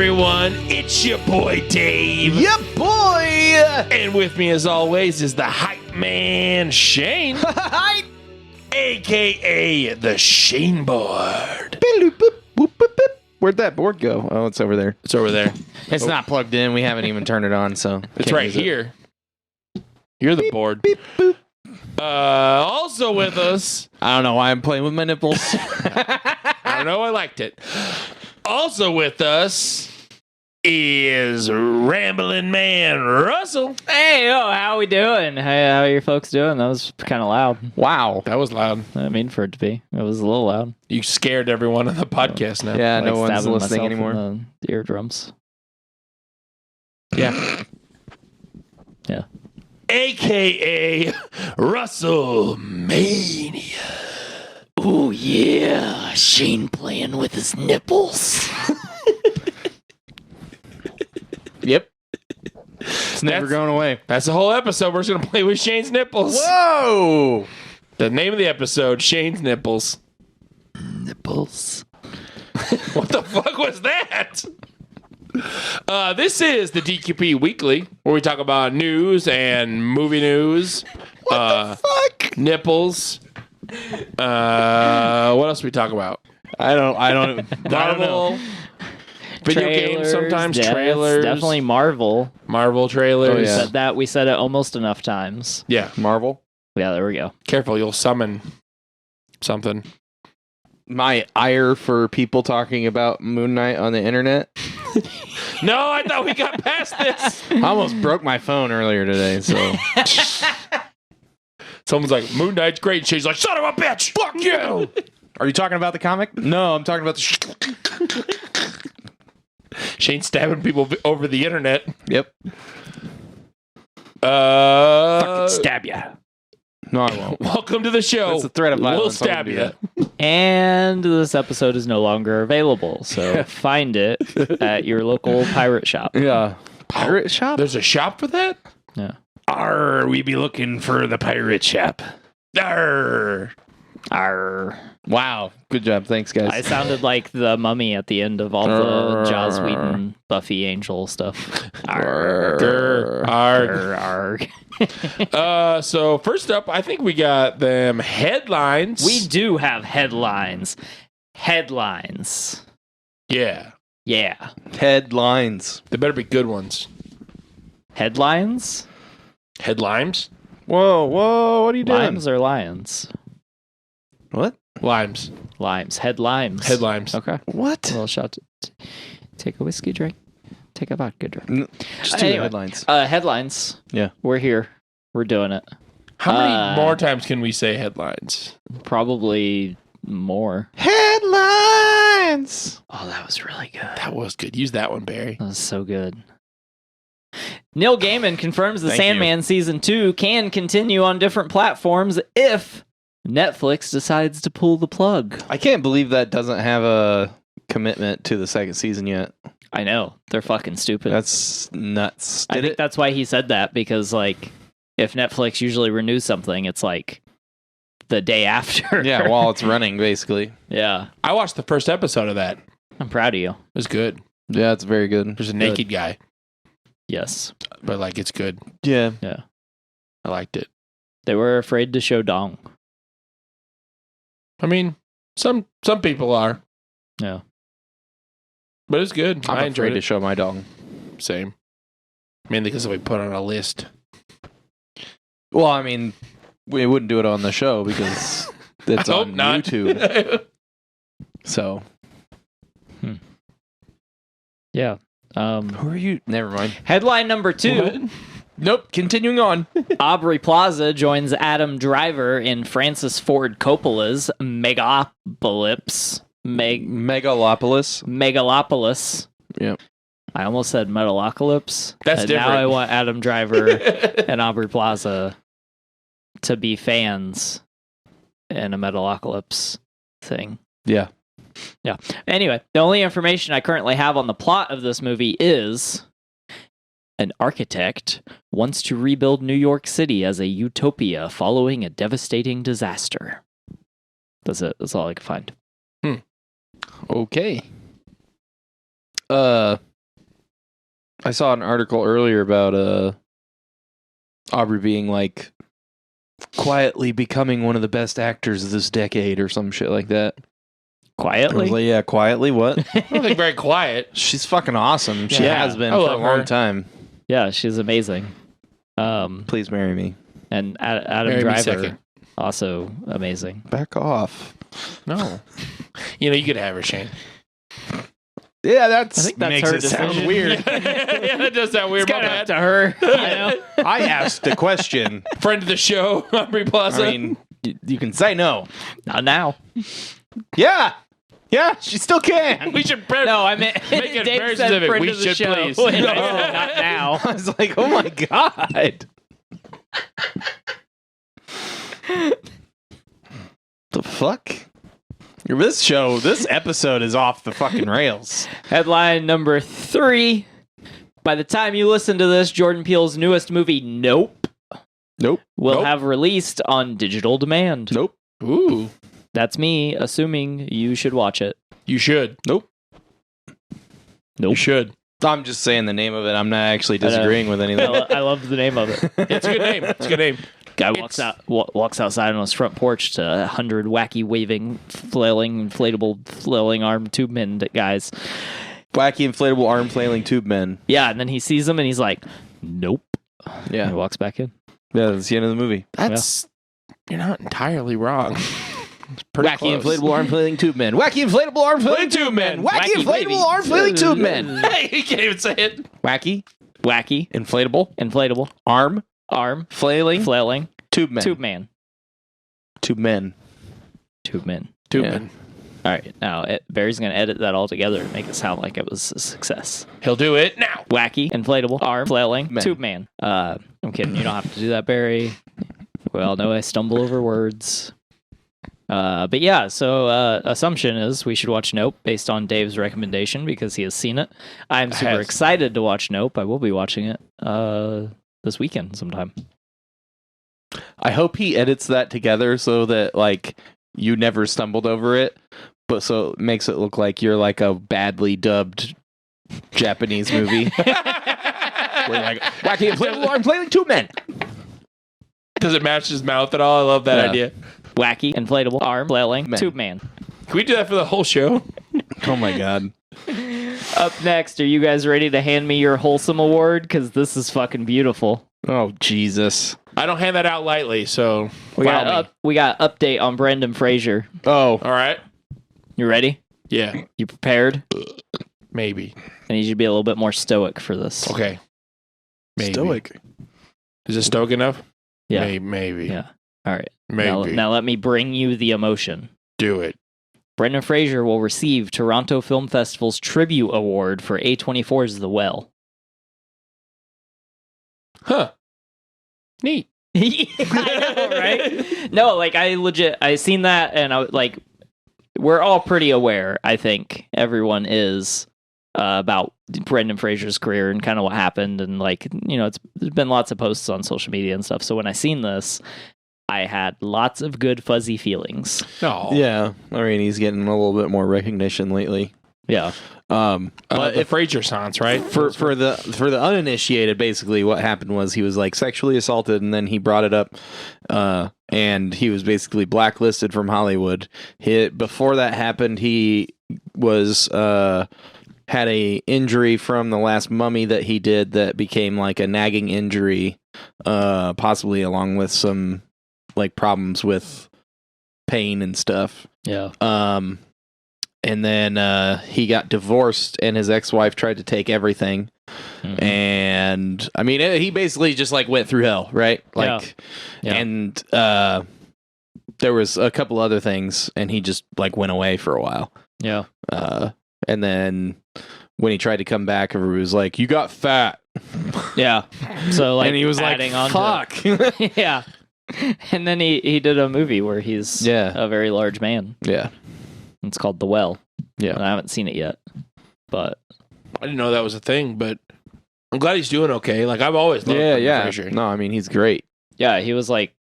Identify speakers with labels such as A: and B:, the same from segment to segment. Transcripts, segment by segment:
A: everyone? It's your boy Dave.
B: Yep, boy!
A: And with me, as always, is the hype man Shane, a.k.a. the Shane Board.
B: Where'd that board go? Oh, it's over there.
A: It's over there.
B: It's not plugged in. We haven't even turned it on, so
A: It's right here. You're the board.
B: Beep, boop.
A: Also with us,
B: I don't know why I'm playing with my nipples.
A: I don't know, I liked it. Also with us is Rambling Man Russell.
C: Hey, how we doing? Hey, how are you folks doing? That was kind of loud.
B: Wow.
A: That was loud.
C: I mean, for it to be. It was a little loud.
A: You scared everyone on the podcast now.
B: Yeah,
C: Like
B: no one's
C: stabbing
B: listening
C: myself
B: anymore.
C: in the eardrums.
A: Yeah.
C: Yeah.
A: A.k.a. Russell Mania.
C: Oh, yeah. Shane playing with his nipples.
B: Yep. It's never
A: That's-
B: going away.
A: That's the whole episode. We're just going to play with Shane's nipples.
B: Whoa!
A: The name of the episode, Shane's Nipples.
C: Nipples.
A: What the fuck was that? This is the DQP Weekly, where we talk about news and movie news. What the fuck? Nipples. What else do we talk about?
B: I don't know.
A: Marvel. Video games sometimes.
C: Yeah,
A: Trailers.
C: it's definitely Marvel.
A: Marvel trailers.
B: Oh, yeah.
C: We said it almost enough times.
A: Yeah.
B: Marvel?
C: Yeah, there we go.
A: Careful, you'll summon something.
B: My ire for people talking about Moon Knight on the internet.
A: No, I thought we got past this.
B: I almost broke my phone earlier today, so...
A: Someone's like, Moon Knight's great. And she's like, son of a bitch. Fuck you.
B: Are you talking about the comic? No, I'm talking about the...
A: Shane's stabbing people over the internet.
B: Yep.
A: Stab
C: ya.
B: No, I won't.
A: Welcome to the show.
B: That's a threat of violence.
A: We'll stab
B: I'm
A: you.
B: gonna do
C: And this episode is no longer available, so find it at your local pirate shop.
B: Yeah. Pirate shop?
A: There's a shop for that?
C: Yeah.
B: Arr, we be looking for the pirate shop.
A: Arr.
C: Arr.
B: Wow. Good job. Thanks, guys.
C: I sounded like the mummy at the end of all the Joss Whedon, Buffy Angel stuff. Arr.
A: Grr. Arg.
C: Arr, arg.
A: So first up, I think we got them headlines.
C: We do have headlines. Headlines.
A: Yeah.
C: Yeah.
B: Headlines.
A: They better be good ones.
C: Headlines?
A: Headlimes?
B: Whoa, what are you doing?
C: Limes or lions?
B: What?
A: Limes.
C: Limes. Head limes.
A: Headlimes.
C: Okay.
B: What?
C: A little shot. Take a whiskey drink. Take a vodka drink.
B: Just do
C: Anyway.
B: headlines.
C: Headlines.
B: Yeah.
C: We're here. We're doing it.
A: How many more times can we say headlines?
C: Probably more.
B: Headlines!
C: Oh, that was really good.
A: That was good. Use that one, Barry.
C: That was so good. Neil Gaiman confirms the
B: Thank
C: Sandman Season 2 can continue on different platforms if Netflix decides to pull the plug.
B: I can't believe that doesn't have a commitment to the second season yet.
C: I know. They're fucking stupid.
B: That's nuts.
C: I think that's why he said that, because, like, if Netflix usually renews something, it's like the day after.
B: Yeah, while it's running, basically.
C: Yeah.
A: I watched the first episode of that. It
C: I'm proud of you.
A: was good.
B: Yeah, it's very good.
A: There's a naked guy,
C: Yes.
A: but like it's good.
B: Yeah.
C: Yeah.
A: I liked it.
C: They were afraid to show dong.
A: I mean, some people are,
C: Yeah.
A: but it's good.
B: I'm
A: I
B: afraid
A: enjoyed
B: to
A: it.
B: show my dog.
A: Same. Mainly because we put it on a list.
B: Well, I mean, we wouldn't do it on the show because it's
A: I hope
B: on
A: not.
B: YouTube. So.
C: Yeah.
B: Who are you? Never mind.
C: Headline number 2.
A: What?
B: Nope. Continuing on.
C: Aubrey Plaza joins Adam Driver in Francis Ford Coppola's Megalopolis. Megalopolis.
B: Yep.
C: I almost said Metalocalypse.
A: That's
C: and
A: different.
C: Now I want Adam Driver and Aubrey Plaza to be fans in a Metalocalypse thing.
B: Yeah.
C: Yeah. Anyway, the only information I currently have on the plot of this movie is an architect wants to rebuild New York City as a utopia following a devastating disaster. That's it. That's all I can find.
B: Okay. I saw an article earlier about Aubrey being like quietly becoming one of the best actors of this decade or some shit like that. I was
C: Quietly?
B: like, yeah, quietly. What?
A: I don't think very quiet.
B: She's fucking awesome. She
C: Yeah.
B: has been
A: I
B: for a
A: love
B: long
A: her.
B: time.
C: Yeah, she's amazing.
B: Please marry me.
C: And Adam
A: Marry me
C: Driver,
A: second.
C: also amazing.
B: Back off.
A: No. You know, you could have her, Shane.
B: Yeah, that's
C: I think that's
B: makes
C: her
B: it sound
C: decision.
B: weird.
A: Yeah, that does sound weird.
C: It's
A: My
C: kind of up
A: bad.
C: to her. You know?
B: I asked a question.
A: Friend of the show, Aubrey Plaza.
B: I mean, you can say no.
C: Not now.
B: Yeah. Yeah, she still can.
A: we should
C: No, I mean,
A: Make it
C: Dave
A: very
C: said
A: specific.
C: friend
A: We
C: of the
A: should
C: show,
A: please.
C: and I
A: No.
C: said not now.
B: I was like, oh my God. The fuck? This episode is off the fucking rails.
C: Headline number 3. By the time you listen to this, Jordan Peele's newest movie, Nope,
B: Nope.
C: will
A: Nope.
C: have released on digital demand.
B: Nope.
A: Ooh.
C: That's me assuming you should watch it.
A: You should.
B: Nope.
A: You should.
B: I'm just saying the name of it. I'm not actually disagreeing with anything.
C: I love the name of it.
A: It's a good name. It's a good name.
C: Guy walks outside on his front porch to 100 wacky, waving, flailing arm tube men guys.
B: Wacky inflatable arm flailing tube men.
C: Yeah, and then he sees them and he's like, "Nope." And he
B: Yeah.
C: walks back in.
B: Yeah, that's the end of the movie.
A: That's You're not entirely wrong. It's pretty
B: Wacky
A: close.
B: inflatable arm flailing tube men. Wacky inflatable arm flailing tube men. Wacky
C: Wacky
B: inflatable
C: wavy.
B: arm flailing tube men.
A: Hey, you can't even say it.
B: Wacky
C: Wacky,
B: inflatable
C: inflatable,
B: arm
C: arm,
B: flailing
C: flailing,
B: tube men.
C: tube man.
B: Tube men.
C: Tube men.
A: Tubeman.
C: All right, now Barry's going to edit that all together and make it sound like it was a success.
A: He'll do it now.
C: Wacky, inflatable, arm, flailing,
B: Man.
C: tube man. I'm kidding. You don't have to do that, Barry. We all know I stumble over words. But yeah, so assumption is we should watch Nope based on Dave's recommendation because he has seen it. I'm super
A: Has.
C: excited to watch Nope. I will be watching it this weekend sometime.
B: I hope he edits that together so that like you never stumbled over it, but so it makes it look like you're like a badly dubbed Japanese movie. Where you're like, wacky inflatable arm flailing tube men.
A: Does it match his mouth at all? I love that
B: Yeah.
A: idea.
C: Wacky, inflatable, arm, flailing,
B: Man.
C: tube man.
A: Can we do that for the whole show?
B: Oh my God.
C: Up next, are you guys ready to hand me your wholesome award? Because this is fucking beautiful.
B: Oh Jesus.
A: I don't hand that out lightly, so
C: We got update on Brendan Fraser.
B: Oh.
A: all right.
C: You ready?
A: Yeah,
C: You prepared?
A: maybe.
C: I need you to be a little bit more stoic for this.
A: Okay. Maybe.
B: Stoic.
A: Is it stoic enough?
C: Yeah.
A: Maybe.
C: Yeah. All right.
A: Maybe.
C: Now let me bring you the emotion.
A: Do it.
C: Brendan Fraser will receive Toronto Film Festival's Tribute Award for A24's The Well.
A: Huh. Neat.
C: I know, right? No, like I seen that and I like we're all pretty aware, I think everyone is about Brendan Fraser's career and kind of what happened and like, you know, there's been lots of posts on social media and stuff. So when I seen this, I had lots of good fuzzy feelings.
A: No.
B: Yeah. I mean, he's getting a little bit more recognition lately.
C: Yeah.
A: But the Fraser sounds right.
B: For the uninitiated, basically what happened was he was like sexually assaulted, and then he brought it up, and he was basically blacklisted from Hollywood. Before that happened, he was had a injury from the last Mummy that he did that became like a nagging injury, possibly along with some like problems with pain and stuff.
C: Yeah.
B: And then he got divorced, and his ex-wife tried to take everything.
C: Mhm.
B: And I mean, he basically just like went through hell, right? Like,
C: Yeah.
B: and there was a couple other things, and he just like went away for a while.
C: Yeah.
B: And then when he tried to come back, everybody was like, "You got fat,"
C: Yeah. So like
B: and he was like,
C: adding on
B: "Fuck."
C: to, yeah. And then he did a movie where he's
B: Yeah.
C: a very large man.
B: Yeah.
C: It's called The Well.
B: Yeah.
C: And I haven't seen it yet. But
A: I didn't know that was a thing, but I'm glad he's doing okay. Like I've always loved Brendan Fraser.
B: No, I mean, he's great.
C: yeah, he was like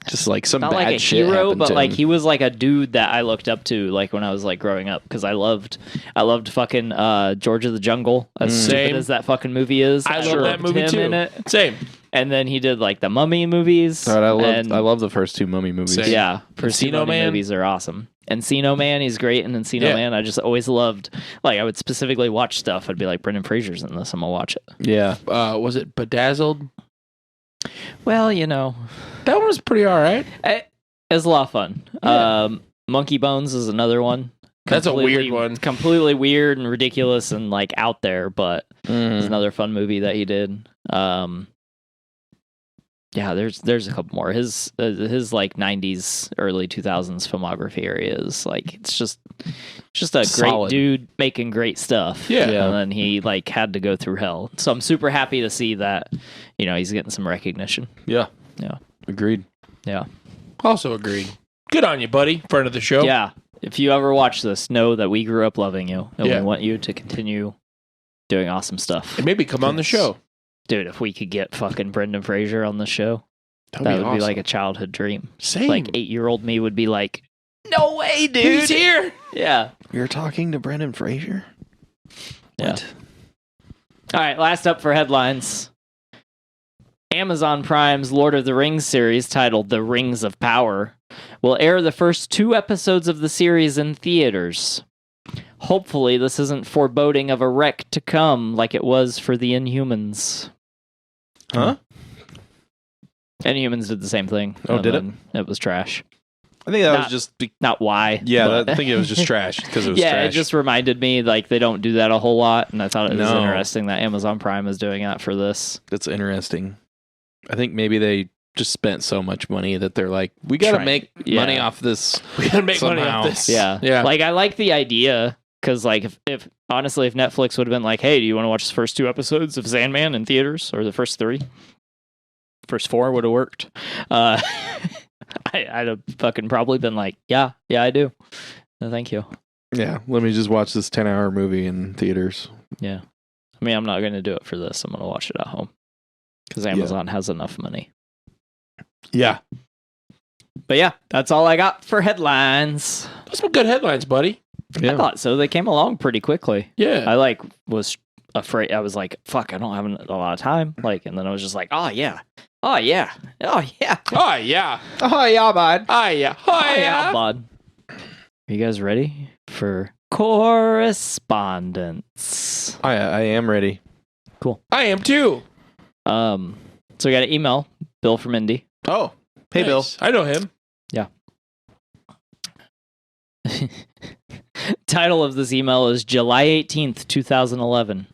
B: Just like some
C: not
B: bad
C: like a
B: shit
C: hero,
B: happened
C: but
B: to
C: like
B: him.
C: he was like a dude that I looked up to, like when I was like growing up, because I loved fucking George of the Jungle. As stupid
A: Same.
C: as that fucking movie is,
A: I love that
C: loved
A: movie
C: him
A: too.
C: in it.
A: Same.
C: And then he did like the Mummy movies.
B: God,
C: and
B: I love the first two Mummy movies.
A: Same.
C: yeah, first two
A: Encino
C: Mummy
A: Man.
C: movies are awesome. Encino Man, he's great in Encino
A: Yeah.
C: Man. I just always loved, like, I would specifically watch stuff. I'd be like, Brendan Fraser's in this. I'm gonna watch it.
B: Yeah.
A: Was it Bedazzled?
C: Well, you know,
A: That one was pretty all right.
C: it was a lot of fun.
A: Yeah.
C: Monkey Bones is another one.
A: That's a weird one.
C: Completely weird and ridiculous and like out there, but
B: Mm.
C: it's another fun movie that he did. Yeah, there's a couple more. His like 90s, early 2000s filmography area is like it's just a
B: Solid.
C: great dude making great stuff.
A: Yeah.
C: And then he like had to go through hell. So I'm super happy to see that, you know, he's getting some recognition.
B: Yeah.
C: Yeah.
B: Agreed.
C: Yeah.
A: Also agreed. Good on you, buddy. Friend of the show.
C: Yeah. If you ever watch this, know that we grew up loving you and
A: Yeah.
C: we want you to continue doing awesome stuff.
A: And maybe come on the show.
C: Dude, if we could get fucking Brendan Fraser on the show,
A: That'd
C: that
A: be
C: would
A: awesome.
C: be like a childhood dream.
A: Same.
C: Like 8-year-old me would be like, no way, dude.
A: He's here.
C: Yeah.
B: You're talking to Brendan Fraser?
C: Yeah.
B: What?
C: All right, last up for headlines. Amazon Prime's Lord of the Rings series, titled The Rings of Power, will air the first 2 episodes of the series in theaters. Hopefully, this isn't foreboding of a wreck to come like it was for the Inhumans.
B: Huh?
C: Inhumans did the same thing.
B: Oh,
C: and
B: did it?
C: then It was trash.
B: I think that
C: Not-
B: was just...
C: Not why.
B: yeah,
C: but-
B: I think it was just trash because it was
C: yeah,
B: trash.
C: it just reminded me like they don't do that a whole lot, and I thought it was
B: No.
C: interesting that Amazon Prime is doing that for this.
B: That's interesting. I think maybe they just spent so much money that they're like, we got to
C: Trying-
B: make
C: yeah.
B: money off this.
A: We gotta make money
B: Somehow.
A: off this.
C: Yeah,
A: Yeah.
C: Like I like the idea because like if honestly if Netflix would have been like, hey, do you want to watch the first 2 episodes of Sandman in theaters or the first 3? First 4 would have worked. I'd have fucking probably been like, yeah, I do. No, thank you.
B: Yeah, let me just watch this 10-hour movie in theaters.
C: Yeah, I mean I'm not going to do it for this. I'm going to watch it at home because Amazon has enough money.
B: Yeah.
C: But yeah, that's all I got for headlines.
A: Those some good headlines, buddy.
C: I thought so. They came along pretty quickly.
A: Yeah.
C: I like was afraid. I was like, "Fuck, I don't have a lot of time." Like, and then I was just like, "Oh yeah, oh yeah, oh yeah,
A: Oh yeah.
B: Oh, yeah, bud.
A: Oh yeah. Oh
C: oh yeah,
A: yeah.
C: bud." Are you guys ready for correspondence?
B: I am ready.
A: I am too.
C: So we got an email, Bill from Indy.
B: Oh, hey, Bill.
A: Nice. I know him.
C: Title of this email is July 18th, 2011.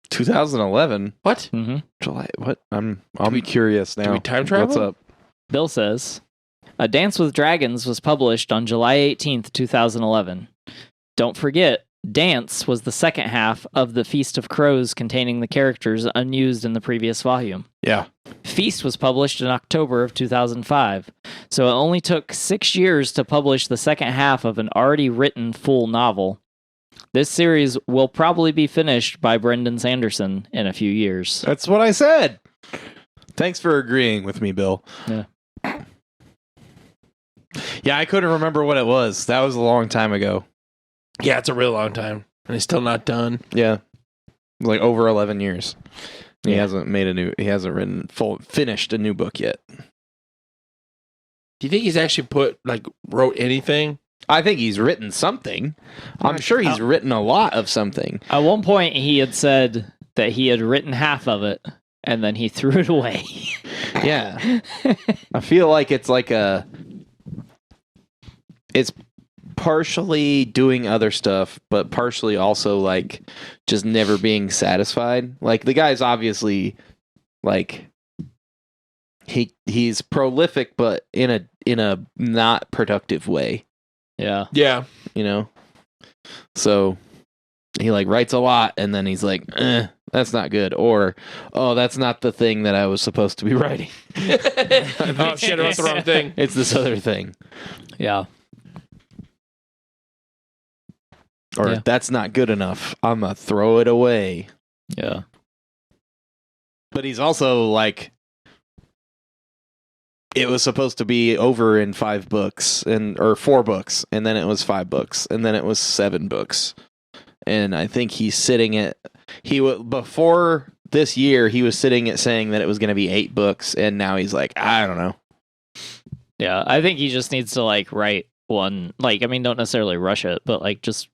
B: 2011?
A: What?
C: Mm-hmm.
B: July? What? I'm
A: we-
B: curious now.
A: we time travel?
B: What's up?
C: Bill says, A Dance with Dragons was published on July 18th, 2011. Don't forget, Dance was the second half of the Feast of Crows containing the characters unused in the previous volume.
B: Yeah.
C: Feast was published in October of 2005, so it only took 6 years to publish the second half of an already written full novel. This series will probably be finished by Brendan Sanderson in a few years.
B: That's what I said. Thanks for agreeing with me, Bill.
C: Yeah.
B: Yeah, I couldn't remember what it was. That was a long time ago.
A: Yeah, it's a real long time, and he's still not done.
B: Yeah. Like over 11 years. He
C: Yeah.
B: hasn't finished a new book yet.
A: Do you think he's actually wrote anything?
B: I think he's written something. I'm sure he's written a lot of something.
C: At one point, he had said that he had written half of it, and then he threw it away.
B: Yeah. I feel like it's it's partially doing other stuff, but partially also like just never being satisfied. Like the guy's obviously like he's prolific, but in a not productive way,
C: Yeah.
A: Yeah.
B: you know? So he like writes a lot and then he's like, that's not good. Or, oh, that's not the thing that I was supposed to be writing.
A: Oh shit! I wrote the wrong thing.
B: It's this other thing.
C: Yeah.
B: Or
C: Yeah.
B: that's not good enough. I'm going to throw it away.
C: Yeah.
B: But he's also like it was supposed to be over in 5 books or 4 books, and then it was 5 books, and then it was 7 books. And I think he's sitting at before this year he was sitting at saying that it was going to be 8 books, and now he's like, I don't know.
C: Yeah, I think he just needs to like write one. Like, I mean, don't necessarily rush it, but like just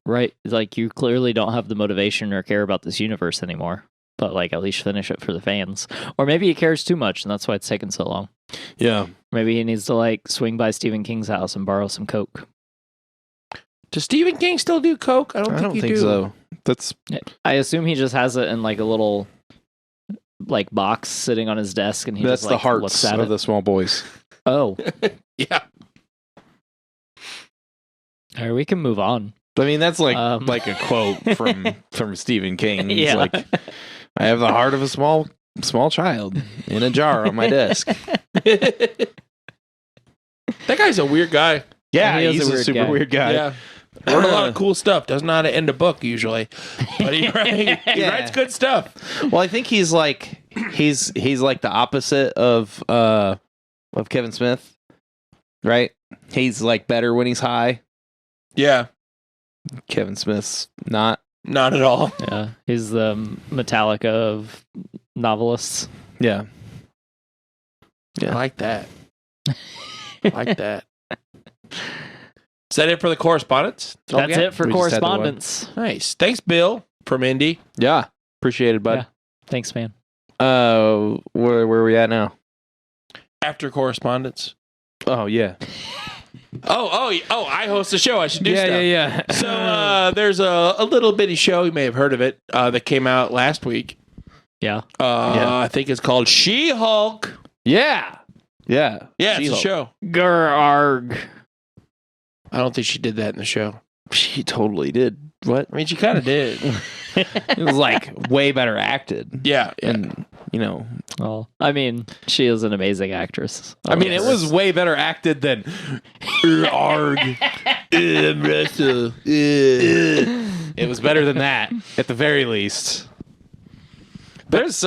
C: write. Like, you clearly don't have the motivation or care about this universe anymore. But like, at least finish it for the fans. Or maybe he cares too much, and that's why it's taken so long.
B: Yeah.
C: Maybe he needs to like swing by Stephen King's house and borrow some coke.
A: Does Stephen King still do coke? I don't think
B: so. That's.
C: I assume he just has it in like a little like box sitting on his desk, and
B: That's
C: just
B: the
C: like
B: hearts
C: looks at
B: of
C: it.
B: the small boys.
C: Oh,
A: Yeah.
C: all right, we can move on.
B: I mean, that's like a quote from Stephen King. He's
C: Yeah.
B: like, I have the heart of a small child in a jar on my desk.
A: That guy's a weird guy.
B: Yeah,
C: He is
B: he's
C: a
B: a
C: weird
B: super
C: guy.
B: weird guy.
A: Yeah. Wrote a lot of cool stuff. Doesn't know how to end a book usually, but he writes good stuff.
B: Well, I think he's like the opposite of Kevin Smith, right? He's like better when he's high.
A: Yeah,
B: Kevin Smith's not.
A: not at all.
C: Yeah, he's the Metallica of novelists.
B: Yeah.
A: I like that. Like that. Is that it for the correspondence?
C: That's it for
B: We just had the one.
C: correspondence.
A: Nice. Thanks, Bill from Indy.
B: Yeah. Appreciate it, bud.
C: Yeah. Thanks, man.
B: Where are we at now?
A: After correspondence.
B: Oh yeah.
A: Oh! I host a show. I should do stuff.
B: Yeah.
A: So there's a little bitty show. You may have heard of it. That came out last week.
C: Yeah.
A: I think it's called She-Hulk.
B: Yeah.
A: Yeah, it's a
B: She-Hulk.
A: show.
C: Grrarg.
A: I don't think she did that in the show.
B: She totally did. What?
A: I mean, she kind of did.
B: It was like way better acted.
A: Yeah.
B: And
C: Well, I mean, she is an amazing actress.
B: I mean, it was way better acted than Arg. Russell. It was better than that, at the very least. There's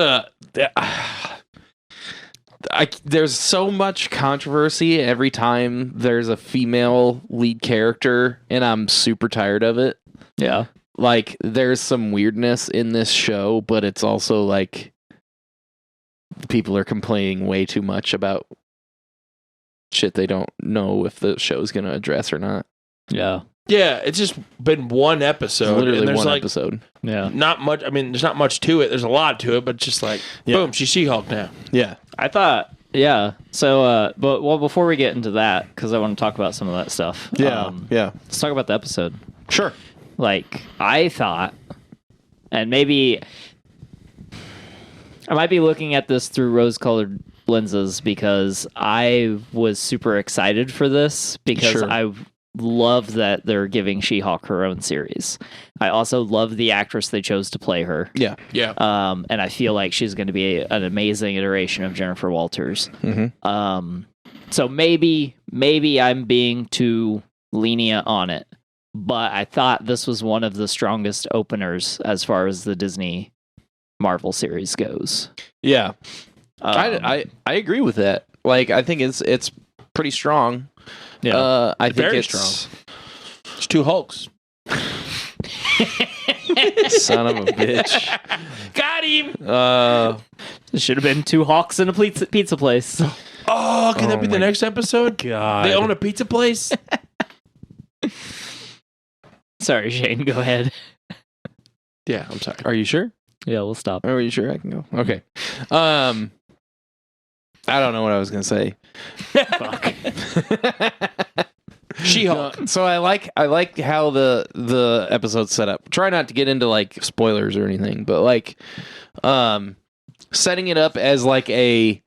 B: there's so much controversy every time there's a female lead character, and I'm super tired of it.
C: Yeah.
B: Like, there's some weirdness in this show, but it's also like people are complaining way too much about shit they don't know if the show's going to address or not.
C: Yeah.
A: Yeah, it's just been one episode.
B: It's literally
A: and there's
B: one
A: like
B: episode.
C: Yeah.
A: not much. I mean, there's not much to it. There's a lot to it, but just like,
B: Yeah.
A: boom, she's She-Hulk now.
B: Yeah.
C: I thought, yeah. So, but before we get into that, because I want to talk about some of that stuff.
B: Yeah.
C: Let's talk about the episode.
B: Sure.
C: Like, I thought, and maybe I might be looking at this through rose-colored lenses because I was super excited for this because
B: Sure.
C: I love that they're giving She-Hulk her own series. I also love the actress they chose to play her.
B: Yeah.
A: Yeah.
C: And I feel like she's going to be an amazing iteration of Jennifer Walters.
B: Mm-hmm.
C: So maybe I'm being too lenient on it, but I thought this was one of the strongest openers as far as the Disney Marvel series goes.
B: Yeah.
C: Um,
B: I agree with that. Like, I think it's pretty strong.
C: Yeah.
B: I think
A: Very
B: it's
A: strong. It's 2 Hulks.
B: son of a bitch.
A: Got him.
C: It should have been 2 Hawks in a pizza place.
A: Oh, can that be the next episode?
B: God.
A: They own a pizza place?
C: Sorry, Shane, go ahead.
A: Yeah, I'm sorry.
B: Are you sure?
C: Yeah, we'll stop.
B: Are you sure I can go? Okay. I don't know what I was gonna say.
C: Fuck.
A: She-Hulk.
B: So I like how the episode's set up. Try not to get into like spoilers or anything, but like setting it up as like a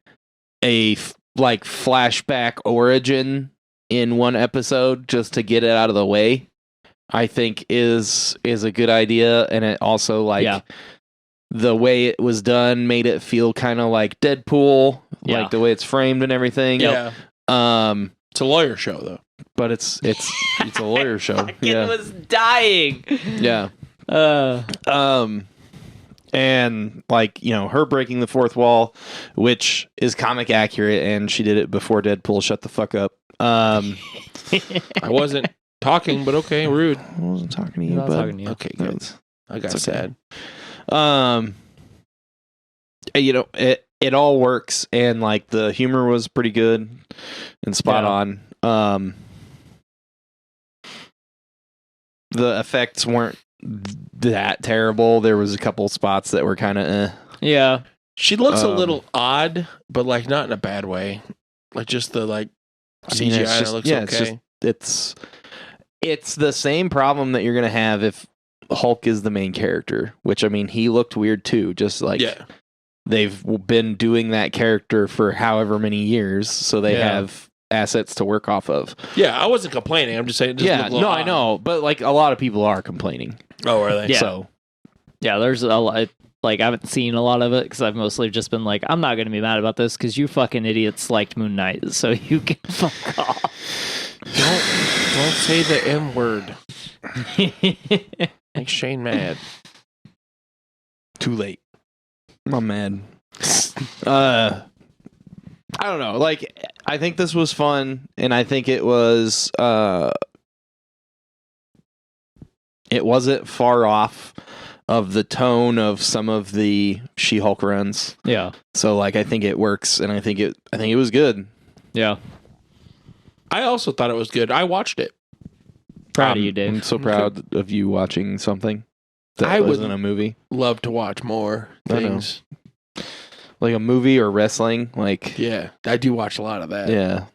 B: like flashback origin in one episode just to get it out of the way, I think is a good idea. And it also like the way it was done made it feel kind of like Deadpool, like the way it's framed and everything.
A: Yeah. It's a lawyer show though.
B: But it's a lawyer show.
C: It was dying.
B: Yeah. And like, her breaking the fourth wall, which is comic accurate, and she did it before Deadpool. Shut the fuck up.
A: I wasn't talking, but okay, rude.
B: I wasn't talking to you,
C: Not
B: bud.
C: talking to you.
A: Okay, good. I got
B: it's okay.
A: sad.
B: It all works, and like the humor was pretty good and spot on. The effects weren't that terrible. There was a couple spots that were kind of
C: Yeah.
A: She looks a little odd, but like not in a bad way. Like just the CGI looks okay.
B: It's the same problem that you're gonna have if Hulk is the main character, which I mean he looked weird too, just like they've been doing that character for however many years, so they have assets to work off of.
A: Yeah, I wasn't complaining. I'm just saying. It just looked a little odd.
B: I know, but like a lot of people are complaining.
A: Oh, are they?
C: Yeah.
B: So
C: there's a lot. Like, I haven't seen a lot of it because I've mostly just been like, I'm not going to be mad about this because you fucking idiots liked Moon Knight, so you can fuck off.
A: Don't say the M word. Make Shane mad.
B: Too late. I'm mad. I don't know. Like, I think this was fun, and I think it was. It wasn't far off of the tone of some of the She-Hulk runs.
C: Yeah.
B: So like I think it works, and I think it was good.
C: Yeah.
A: I also thought it was good. I watched it.
C: Proud of you, Dave.
B: I'm so proud of you watching something that wasn't a movie.
A: Love to watch more things.
B: Like a movie or wrestling. Like
A: yeah, I do watch a lot of that.
B: Yeah.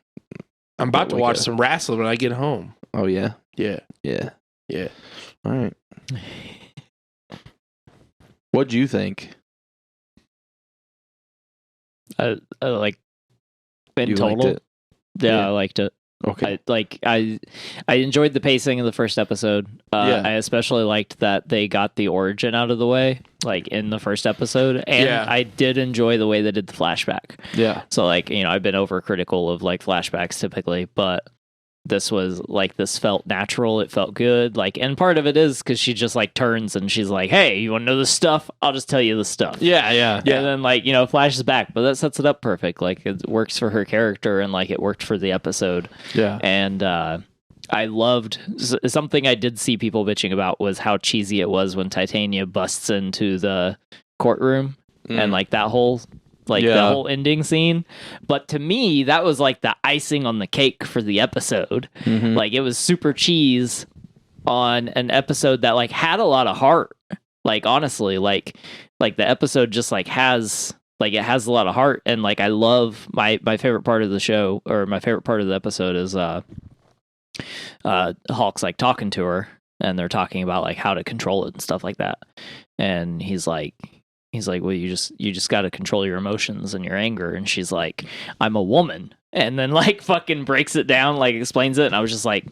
A: I'm about to watch some wrestling when I get home.
B: Oh yeah.
A: Yeah.
B: Yeah.
A: Yeah.
B: All right. What'd you think?
C: I like in
B: You
C: total.
B: liked it?
C: Yeah, I liked it.
B: Okay.
C: I enjoyed the pacing of the first episode. I especially liked that they got the origin out of the way, like in the first episode, and I did enjoy the way they did the flashback.
B: Yeah.
C: So like, I've been overcritical of like flashbacks typically, but this was like, this felt natural. It felt good. Like, and part of it is because she just like turns and she's like, "Hey, you want to know this stuff? I'll just tell you the stuff."
B: Yeah.
C: And then like, flashes back, but that sets it up perfect. Like, it works for her character and like it worked for the episode.
B: Yeah.
C: And I loved something I did see people bitching about was how cheesy it was when Titania busts into the courtroom and like that whole the whole ending scene. But to me, that was like the icing on the cake for the episode.
B: Mm-hmm.
C: Like, it was super cheese on an episode that like had a lot of heart. Like, honestly, like the episode just like has like, it has a lot of heart. And like, I love my favorite part of the show, or my favorite part of the episode is Hulk's like talking to her and they're talking about like how to control it and stuff like that. And he's like, well, you just got to control your emotions and your anger. And she's like, "I'm a woman." And then like fucking breaks it down, like explains it. And I was just like,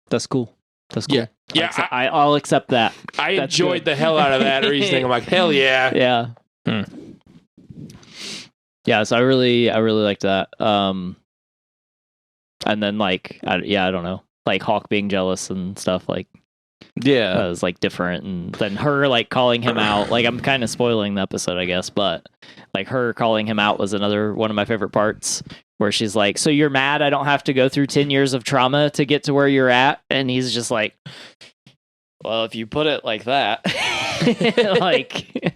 C: that's cool. That's cool.
A: Yeah.
C: I'll accept that.
A: I enjoyed the hell out of that reasoning. I'm like, hell yeah.
C: Yeah. Yeah. So I really liked that. And then like, I don't know, like Hawk being jealous and stuff, like,
B: yeah,
C: it was like different. And then her like calling him out, like, I'm kind of spoiling the episode, I guess, but like her calling him out was another one of my favorite parts, where she's like, "So you're mad I don't have to go through 10 years of trauma to get to where you're at?" And he's just like, "Well, if you put it like that." Like,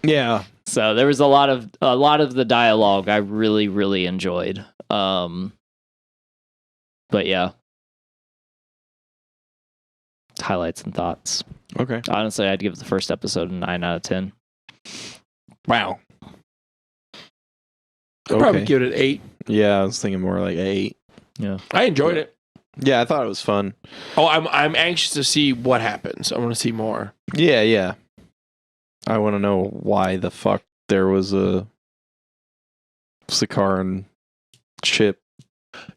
B: yeah.
C: So there was a lot of the dialogue I really, really enjoyed. But yeah. Highlights and thoughts.
B: Okay.
C: Honestly, I'd give the first episode a 9 out of 10.
B: Wow.
A: I'd probably give it an 8.
B: Yeah, I was thinking more like 8.
C: Yeah.
A: I enjoyed it.
B: Yeah, I thought it was fun.
A: Oh, I'm anxious to see what happens. I want to see more.
B: Yeah. I want to know why the fuck there was a Sakaran ship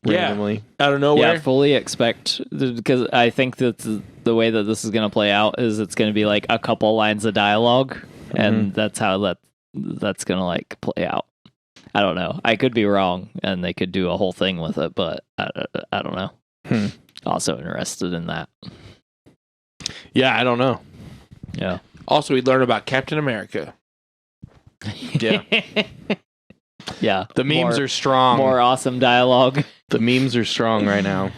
B: randomly.
A: Out of nowhere.
C: Yeah, fully expect, because I think that the way that this is going to play out is it's going to be like a couple lines of dialogue, and that's how that's going to like play out. I don't know. I could be wrong, and they could do a whole thing with it, but I don't know. Also interested in that.
B: Yeah, I don't know.
C: Yeah.
A: Also, we learned about Captain America.
B: Yeah.
C: Yeah.
B: The memes
C: More-
B: are strong.
C: More awesome dialogue.
B: The memes are strong right now.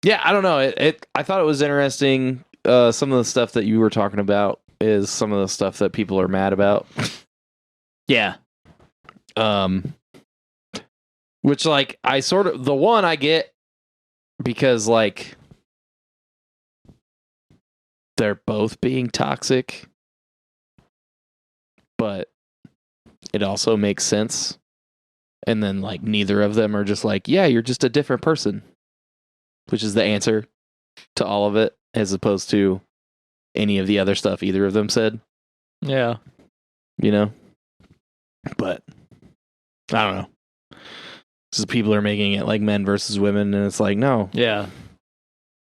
B: Yeah, I don't know. I thought it was interesting. Some of the stuff that you were talking about is some of the stuff that people are mad about.
C: Yeah.
B: Which like I sort of the one I get because like they're both being toxic, but it also makes sense. And then like neither of them are just like, yeah, you're just a different person, which is the answer to all of it, as opposed to any of the other stuff either of them said,
C: Yeah.
B: you know? But I don't know. Because people are making it like men versus women, and it's like, no,
C: Yeah.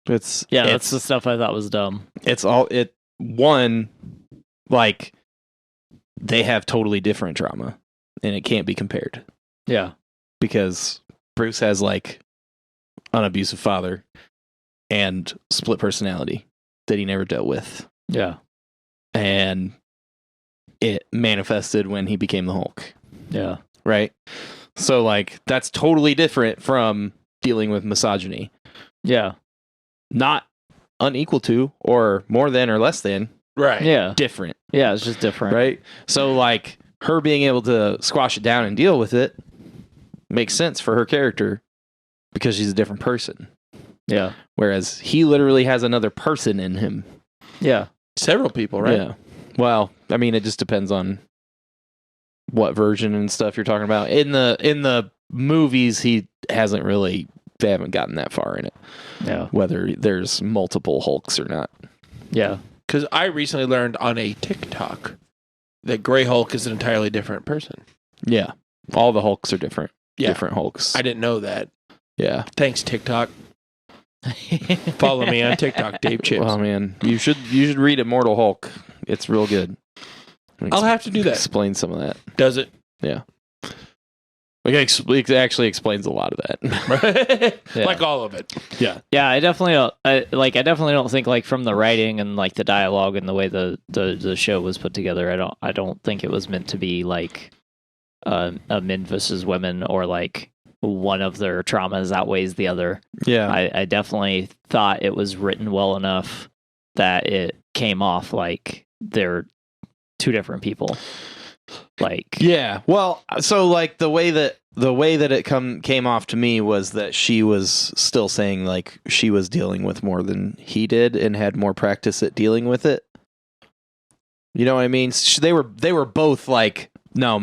B: it's
C: Yeah,
B: it's
C: that's the stuff I thought was dumb.
B: it's all it one like they have totally different trauma, and it can't be compared
C: Yeah.
B: because Bruce has like an abusive father and split personality that he never dealt with,
C: Yeah.
B: and it manifested when he became the Hulk,
C: Yeah.
B: right? So like that's totally different from dealing with misogyny.
C: Yeah.
B: Not unequal to or more than or less than,
A: Right.
C: Yeah.
B: different,
C: Yeah, it's just different.
B: right? So like her being able to squash it down and deal with it makes sense for her character because she's a different person.
C: Yeah.
B: Whereas he literally has another person in him.
C: Yeah.
A: Several people, right?
B: Yeah. Well, I mean, it just depends on what version and stuff you're talking about. In the movies, they haven't gotten that far in it.
C: Yeah.
B: Whether there's multiple Hulks or not.
C: Yeah.
A: Because I recently learned on a TikTok that Grey Hulk is an entirely different person.
B: Yeah. All the Hulks are different.
A: Yeah.
B: Different Hulks.
A: I didn't know that.
B: Yeah.
A: Thanks, TikTok. Follow me on TikTok, Dave Chips.
B: Well, man, you should read Immortal Hulk. It's real good.
A: I'll have to do that.
B: Explain some of that.
A: Does it?
B: Yeah. It actually explains a lot of that.
C: Yeah.
A: Like all of it.
B: Yeah.
C: Yeah, I definitely don't think like from the writing and like the dialogue and the way the show was put together, I don't think it was meant to be like a men versus women or like one of their traumas outweighs the other.
B: Yeah.
C: I definitely thought it was written well enough that it came off like they're two different people. Like
B: Yeah. Well, so like the way that it came off to me was that she was still saying like she was dealing with more than he did and had more practice at dealing with it. You know what I mean? They were both like, no,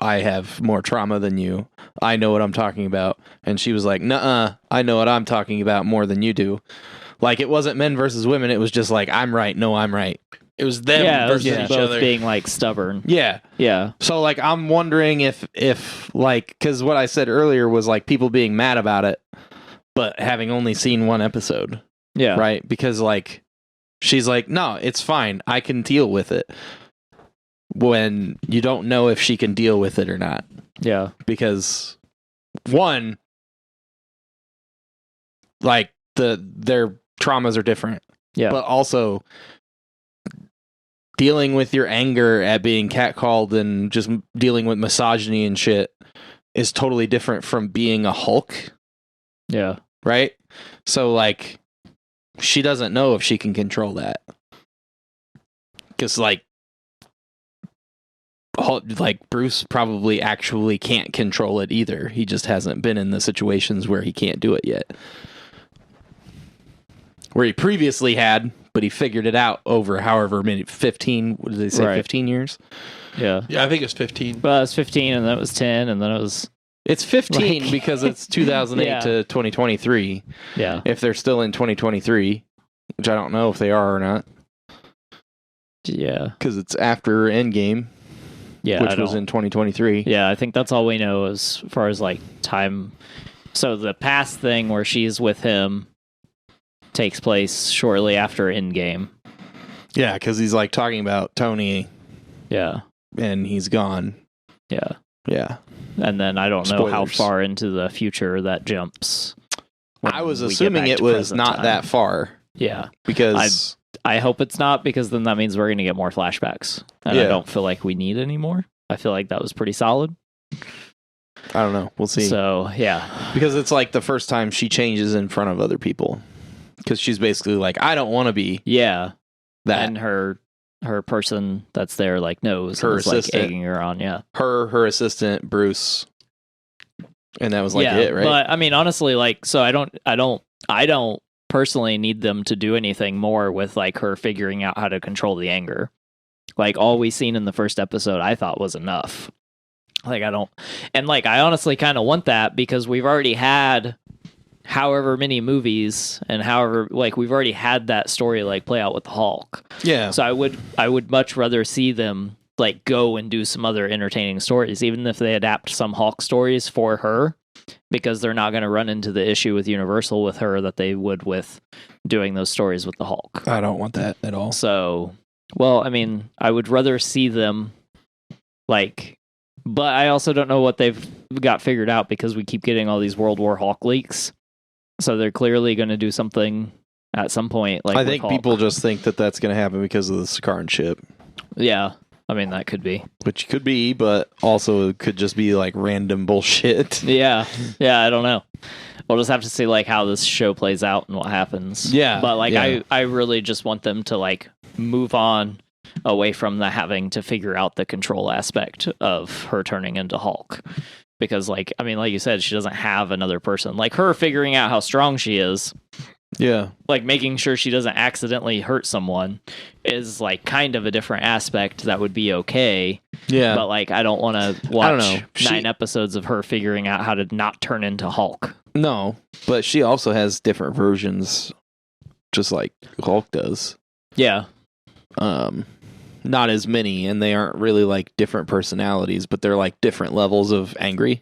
B: I have more trauma than you. I know what I'm talking about. And she was like, nuh-uh, I know what I'm talking about more than you do. Like it wasn't men versus women. It was just like, I'm right. No, I'm right.
A: It was them versus each
C: both
A: other.
C: being like stubborn.
B: Yeah.
C: Yeah.
B: So like I'm wondering if like, because what I said earlier was like people being mad about it, but having only seen one episode,
C: Yeah.
B: right? Because like she's like, no, it's fine, I can deal with it. When you don't know if she can deal with it or not,
C: Yeah.
B: because one, like their traumas are different,
C: Yeah.
B: but also dealing with your anger at being catcalled and just dealing with misogyny and shit is totally different from being a Hulk,
C: Yeah.
B: right? So like she doesn't know if she can control that. Cuz like Bruce probably actually can't control it either. He just hasn't been in the situations where he can't do it yet. Where he previously had, but he figured it out over however many, 15, what did they say,
C: Right.
B: 15 years?
C: Yeah.
A: Yeah, I think it's 15.
C: Well, it was 15 and then it was 10 and then it was
B: It's 15
C: Like-
B: because it's 2008
C: Yeah.
B: to 2023.
C: yeah.
B: If they're still in 2023, which I don't know if they are or not,
C: Yeah.
B: because it's after Endgame,
C: Yeah.
B: which was in 2023.
C: Yeah, I think that's all we know as far as like time. So the past thing where she's with him takes place shortly after Endgame.
B: Yeah, because he's like talking about Tony
C: Yeah.
B: and he's gone.
C: Yeah.
B: Yeah.
C: And then I don't know how
B: Spoilers.
C: far into the future that jumps. when
B: I was
C: we get
B: assuming
C: back
B: it
C: to
B: was
C: present
B: not
C: time.
B: that far.
C: Yeah.
B: because
C: I hope it's not, because then that means we're going to get more flashbacks. And I don't feel like we need any more. I feel like that was pretty solid.
B: I don't know. We'll see.
C: So, yeah.
B: Because it's like the first time she changes in front of other people. Because she's basically like, I don't want to be
C: Yeah.
B: that.
C: And her person that's there like knows.
B: Her
C: and is, like
B: assistant.
C: egging her on. Yeah.
B: Her assistant, Bruce. And that was like it, right?
C: But I mean, honestly, like, so I don't personally need them to do anything more with like her figuring out how to control the anger. Like all we seen in the first episode, I thought was enough. Like I honestly kind of want that, because we've already had however many movies and however, like, we've already had that story like play out with the Hulk.
B: Yeah.
C: So I would much rather see them like go and do some other entertaining stories, even if they adapt some Hulk stories for her, because they're not going to run into the issue with Universal with her that they would with doing those stories with the Hulk.
B: I don't want that at all.
C: So, well, I mean, I would rather see them like, but I also don't know what they've got figured out, because we keep getting all these World War Hulk leaks. So they're clearly going to do something at some point. Like,
B: I think people just think that that's going to happen because of the Sakaran ship.
C: Yeah. I mean, that could be.
B: Which could be, but also it could just be like random bullshit.
C: Yeah. Yeah, I don't know. We'll just have to see like how this show plays out and what happens.
B: Yeah.
C: But like,
B: yeah.
C: I really just want them to like move on away from the having to figure out the control aspect of her turning into Hulk. Because like, I mean, like you said, she doesn't have another person. Like her figuring out how strong she is.
B: Yeah.
C: Like making sure she doesn't accidentally hurt someone is like kind of a different aspect that would be okay.
B: Yeah.
C: But like, I don't want to watch 9 episodes of her figuring out how to not turn into Hulk.
B: No, but she also has different versions, just like Hulk does.
C: Yeah.
B: Not as many, and they aren't really like different personalities, but they're like different levels of angry.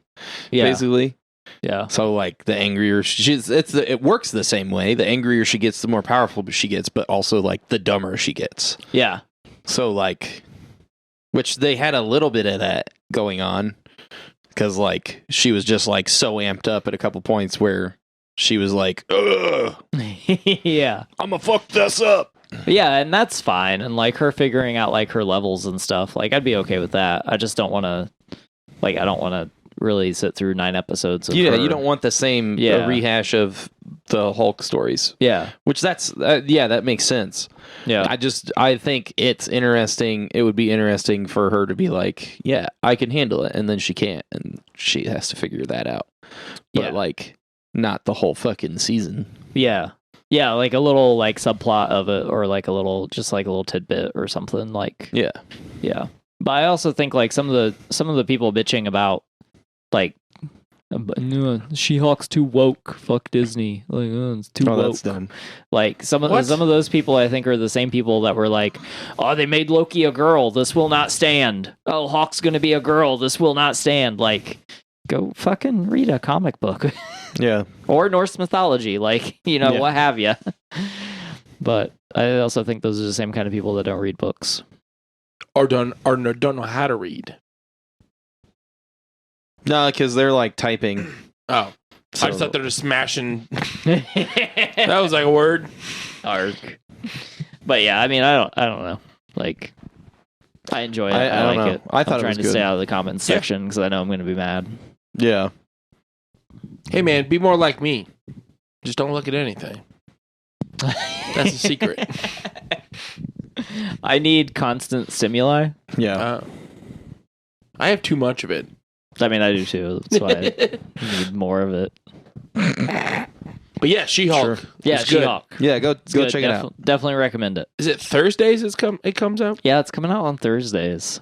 C: Yeah.
B: Basically.
C: Yeah.
B: So like the angrier it works the same way. The angrier she gets, the more powerful she gets, but also like the dumber she gets.
C: Yeah.
B: So like, which they had a little bit of that going on, because like she was just like so amped up at a couple points where she was like, ugh,
C: yeah.
B: I'm gonna fuck this up.
C: Yeah, and that's fine. And like her figuring out like her levels and stuff, like I'd be okay with that. I just don't want to, like, I don't want to really sit through 9 episodes of her.
B: You don't want the same rehash of the Hulk stories.
C: Yeah.
B: Which that makes sense.
C: Yeah.
B: I think it's interesting. It would be interesting for her to be like, yeah, I can handle it. And then she can't. And she has to figure that out. But like, not the whole fucking season.
C: Yeah. Yeah, like a little like subplot of it, or like a little tidbit or something like.
B: Yeah.
C: Yeah. But I also think like some of the people bitching about like She-Hulk's too woke. Fuck Disney. Like, it's too woke.
B: That's dumb.
C: Like some of those people, I think, are the same people that were like, "Oh, they made Loki a girl. This will not stand. Oh, Hawk's gonna be a girl. This will not stand." Like, go fucking read a comic book.
B: Yeah.
C: Or Norse mythology, like, what have you. But I also think those are the same kind of people that don't read books.
A: Or don't know how to read.
B: No, because they're like typing.
A: Oh. So. I just thought they were just smashing. That was like a word.
C: Arg. But yeah, I mean, I don't know. Like, I enjoy it. I like
B: know.
C: it.
B: I thought
C: I'm trying
B: it was
C: to
B: good.
C: stay out of the comments section because I know I'm going to be mad.
B: Yeah.
A: Hey man, be more like me. Just don't look at anything. That's a secret.
C: I need constant stimuli.
B: Yeah.
A: I have too much of it.
C: I mean, I do too. That's why I need more of it.
A: But yeah, She-Hulk.
B: Sure.
C: Yeah,
A: It's good.
C: She-Hulk.
B: Yeah, go check it out.
C: Definitely recommend it.
A: Is it Thursdays it comes out?
C: Yeah, it's coming out on Thursdays.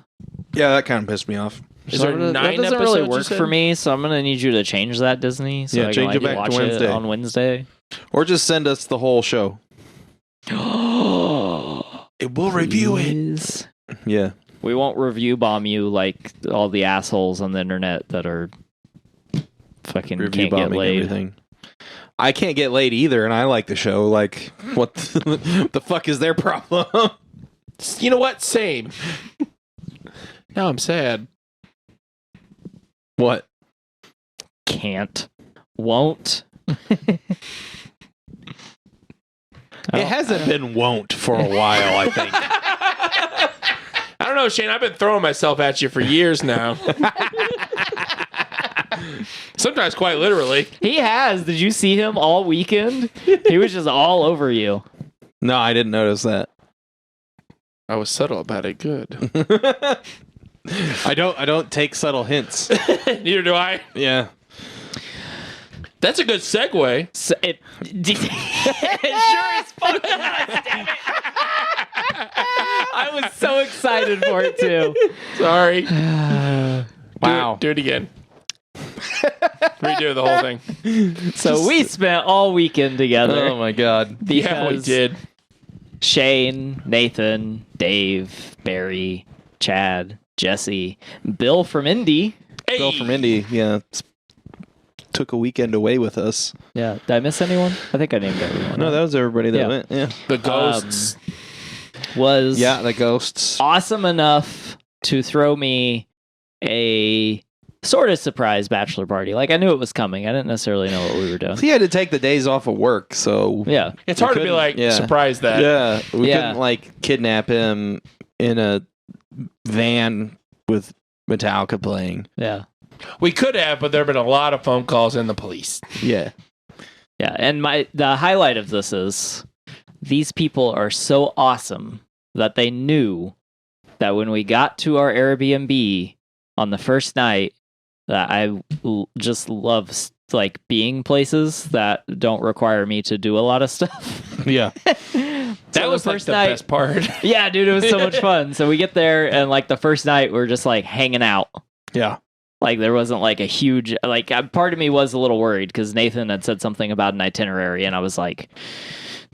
B: Yeah, that kind of pissed me off.
A: Is there 9
C: that doesn't
A: episodes?
C: really
A: you
C: work
A: said?
C: for me, so I'm gonna need you to change that, Disney. So
B: Yeah,
C: I
B: change
C: can
B: it back to
C: watch
B: Wednesday.
C: on Wednesday.
B: Or just send us the whole show.
A: It will review it.
B: Yeah.
C: We won't review bomb you like all the assholes on the internet that are fucking
B: Review
C: can't get
B: bombing
C: laid.
B: everything. I can't get laid either, and I like the show. Like, what the fuck is their problem?
A: You know what? Same. Now I'm sad.
B: What?
C: Can't. Won't.
B: It hasn't been won't for a while, I think.
A: I don't know, Shane. I've been throwing myself at you for years now. Sometimes quite literally.
C: He has. Did you see him all weekend? He was just all over you.
B: No, I didn't notice that.
A: I was subtle about it. Good.
B: I don't take subtle hints.
A: Neither do I.
B: Yeah.
A: That's a good segue.
C: So it sure as fuck was, damn it. I was so excited for it too.
A: Sorry.
B: Wow.
A: Do it again. Redo the whole thing.
C: So we spent all weekend together.
B: Oh my god.
A: Yeah, we
C: because
A: did.
C: Shane, Nathan, Dave, Barry, Chad, Jesse, Bill from Indy.
A: Hey.
B: Bill from Indy, yeah, took a weekend away with us.
C: Yeah. Did I miss anyone? I think I named everyone.
B: No, that was everybody that
C: Yeah.
B: went. Yeah.
A: The ghosts.
C: Was
B: The ghosts.
C: awesome enough to throw me a sort of surprise bachelor party. Like I knew it was coming. I didn't necessarily know what we were doing.
B: He had to take the days off of work, so
C: Yeah.
A: It's hard to be
B: couldn't-
A: like
B: yeah.
A: surprised that.
B: yeah, we
C: Yeah.
B: couldn't like kidnap him in a van with Metallica playing.
C: Yeah.
A: We could have, but there have been a lot of phone calls in the police.
B: Yeah.
C: Yeah. And the highlight of this is these people are so awesome that they knew that when we got to our Airbnb on the first night, that I just love like being places that don't require me to do a lot of stuff.
B: Yeah.
A: That was like the best part.
C: Yeah, dude, it was so much fun. So we get there and like the first night we're just like hanging out.
B: Yeah.
C: Like there wasn't like a huge like part of me was a little worried because Nathan had said something about an itinerary and I was like,